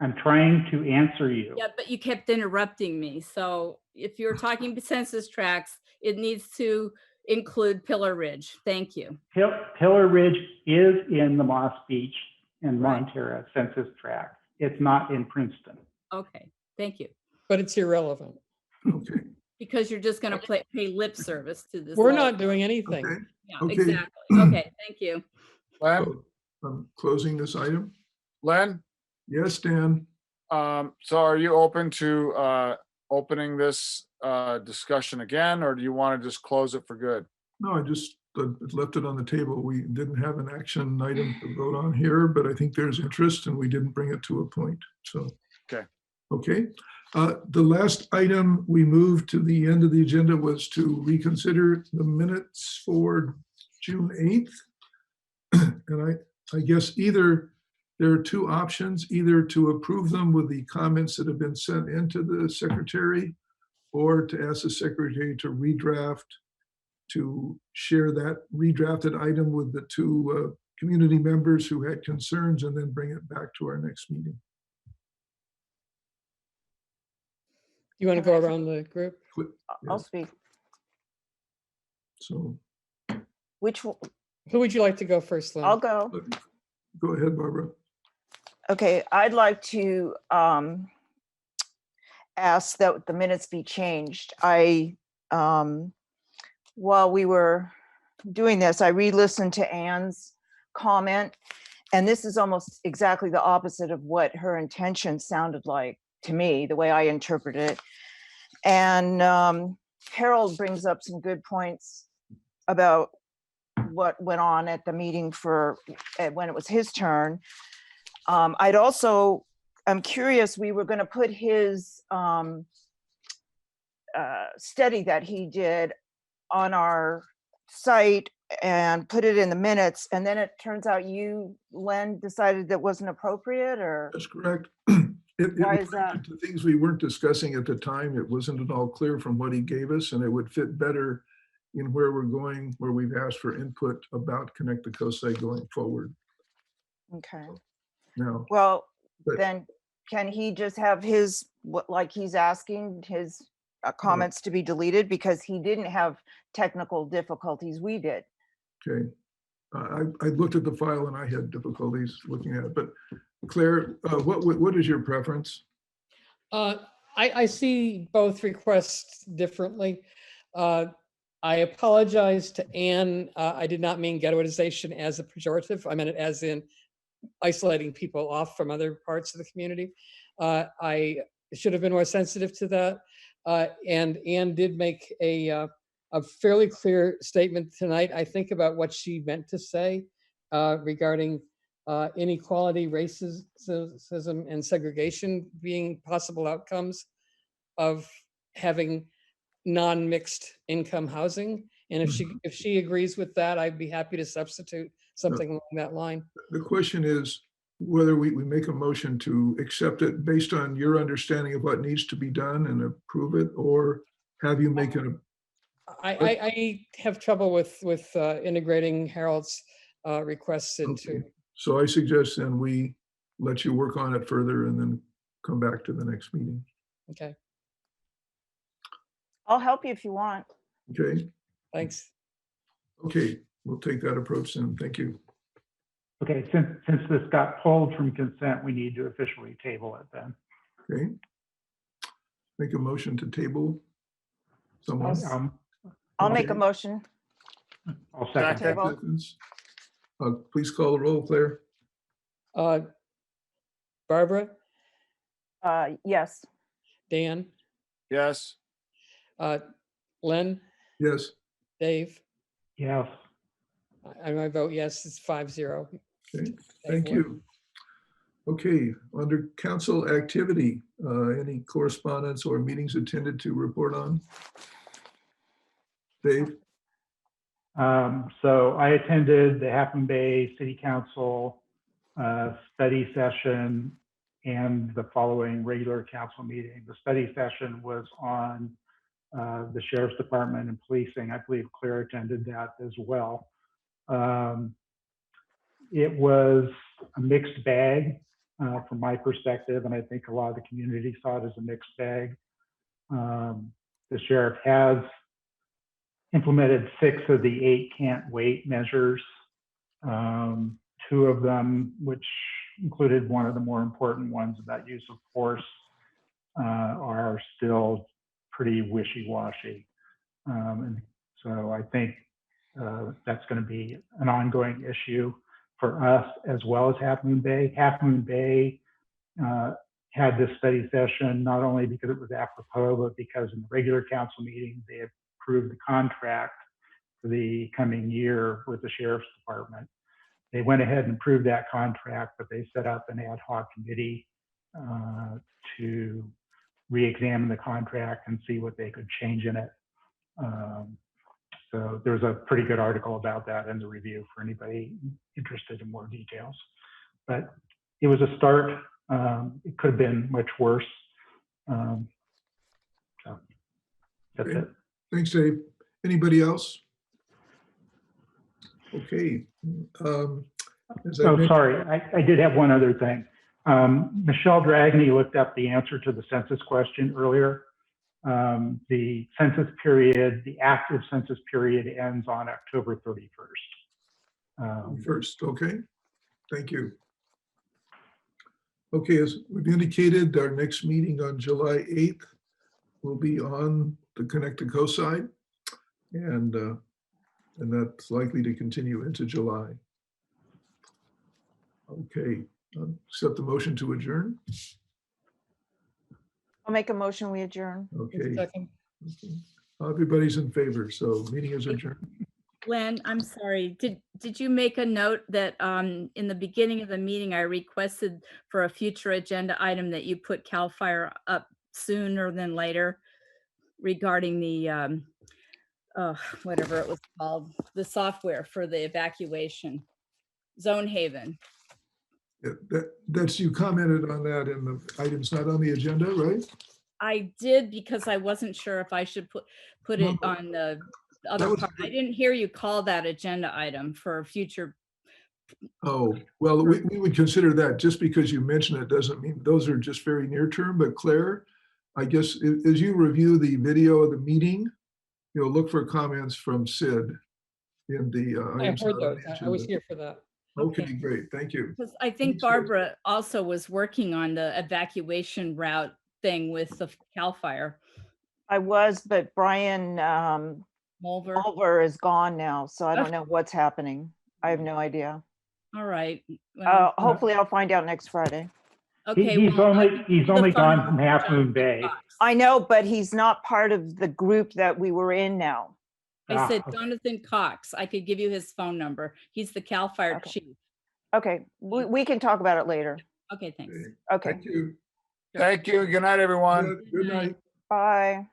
I'm trying to answer you. Yeah, but you kept interrupting me. So if you're talking census tracts, it needs to include Pillar Ridge. Thank you. Pillar Ridge is in the Moss Beach and Montera census tract. It's not in Princeton. Okay, thank you. But it's irrelevant. Okay. Because you're just going to pay lip service to this. We're not doing anything. Okay. Yeah, exactly. Okay, thank you. Len? I'm closing this item. Len? Yes, Dan. So are you open to opening this discussion again, or do you want to just close it for good? No, I just left it on the table. We didn't have an action item to vote on here, but I think there's interest and we didn't bring it to a point. So, okay. The last item we moved to the end of the agenda was to reconsider the minutes for June 8th. And I guess either there are two options, either to approve them with the comments that have been sent into the secretary, or to ask the secretary to redraft, to share that redrafted item with the two community members who had concerns, and then bring it back to our next meeting. You want to go around the group? I'll speak. So, who would you like to go first, Lynn? I'll go. Go ahead, Barbara. Okay, I'd like to ask that the minutes be changed. While we were doing this, I re-listened to Anne's comment, and this is almost exactly the opposite of what her intention sounded like to me, the way I interpret it. And Harold brings up some good points about what went on at the meeting when it was his turn. I'm curious, we were going to put his study that he did on our site and put it in the minutes, and then it turns out you, Len, decided that wasn't appropriate, or? That's correct. Why is that? The things we weren't discussing at the time, it wasn't at all clear from what he gave us, and it would fit better in where we're going, where we've asked for input about Connect the Coastside going forward. Okay. No. Well, then can he just have his, like he's asking, his comments to be deleted, because he didn't have technical difficulties, we did. Okay. I looked at the file and I had difficulties looking at it, but Claire, what is your preference? I see both requests differently. I apologize to Anne. I did not mean ghettoization as a pejorative. I meant it as in isolating people off from other parts of the community. I should have been more sensitive to that. And Anne did make a fairly clear statement tonight, I think, about what she meant to say regarding inequality, racism, and segregation being possible outcomes of having non-mixed income housing. And if she agrees with that, I'd be happy to substitute something along that line. The question is whether we make a motion to accept it based on your understanding of what needs to be done and approve it, or have you make it I have trouble with integrating Harold's requests into. Okay. So I suggest then we let you work on it further and then come back to the next meeting. Okay. I'll help you if you want. Okay. Thanks. Okay, we'll take that approach then. Thank you. Okay, since this got pulled from consent, we need to officially table it then. Okay. Make a motion to table. Someone. I'll make a motion. I'll second that. Table. Please call the roll, Claire. Barbara, Yes. Dan, Yes. Len, Yes. Dave. Yes. I vote yes, it's 5-0. Okay, thank you. Okay, under council activity, any correspondence or meetings attended to report on? Dave? So I attended the Half Moon Bay City Council study session and the following regular council meeting. The study session was on the Sheriff's Department and policing. I believe Claire attended that as well. It was a mixed bag from my perspective, and I think a lot of the community saw it as a mixed bag. The sheriff has implemented 6 of the 8 can't wait measures. 2 of them, which included one of the more important ones about use of force, are still pretty wishy-washy. And so I think that's going to be an ongoing issue for us as well as Half Moon Bay. Half Moon Bay had this study session not only because it was apropos, but because in the regular council meeting, they approved the contract for the coming year with the Sheriff's Department. They went ahead and approved that contract, but they set up an ad hoc committee to re-examine the contract and see what they could change in it. So there's a pretty good article about that in the review for anybody interested in more details. But it was a start. It could have been much worse. So that's it. Thanks, Dave. Anybody else? Okay. Sorry, I did have one other thing. Michelle Dragney looked up the answer to the census question earlier. The census period, the active census period ends on October 31st. First, okay. Thank you. Okay, as we've indicated, our next meeting on July 8th will be on the Connect to Ecocide, and that's likely to continue into July. Okay, accept the motion to adjourn. I'll make a motion, we adjourn. Okay. Everybody's in favor, so meeting is adjourned. Len, I'm sorry. Did you make a note that in the beginning of the meeting, I requested for a future agenda item that you put CAL FIRE up sooner than later regarding the whatever it was called, the software for the evacuation, Zone Haven. Yeah, that's you commented on that in the items not on the agenda, right? I did because I wasn't sure if I should put it on the other part. I didn't hear you call that agenda item for future. Oh, well, we would consider that. Just because you mention it doesn't mean those are just very near term. But Claire, I guess as you review the video of the meeting, you'll look for comments from Sid in the I heard those. I was here for that. Okay, great. Thank you. Because I think Barbara also was working on the evacuation route thing with the CAL FIRE. I was, but Brian Mulver is gone now, so I don't know what's happening. I have no idea. All right. Well, hopefully I'll find out next Friday. Okay. He's well, only, I'll he's give the only phone gone number from to Half Moon Jonathan Bay. Cox. I know, but he's not part of the group that we were in now. I said okay. Jonathan Cox. I could give you his phone number. He's the CAL FIRE Okay. chief. Okay, we can talk about it later. Okay, thanks. Okay, Thank you. Thank you. Good night, everyone. Good night. bye.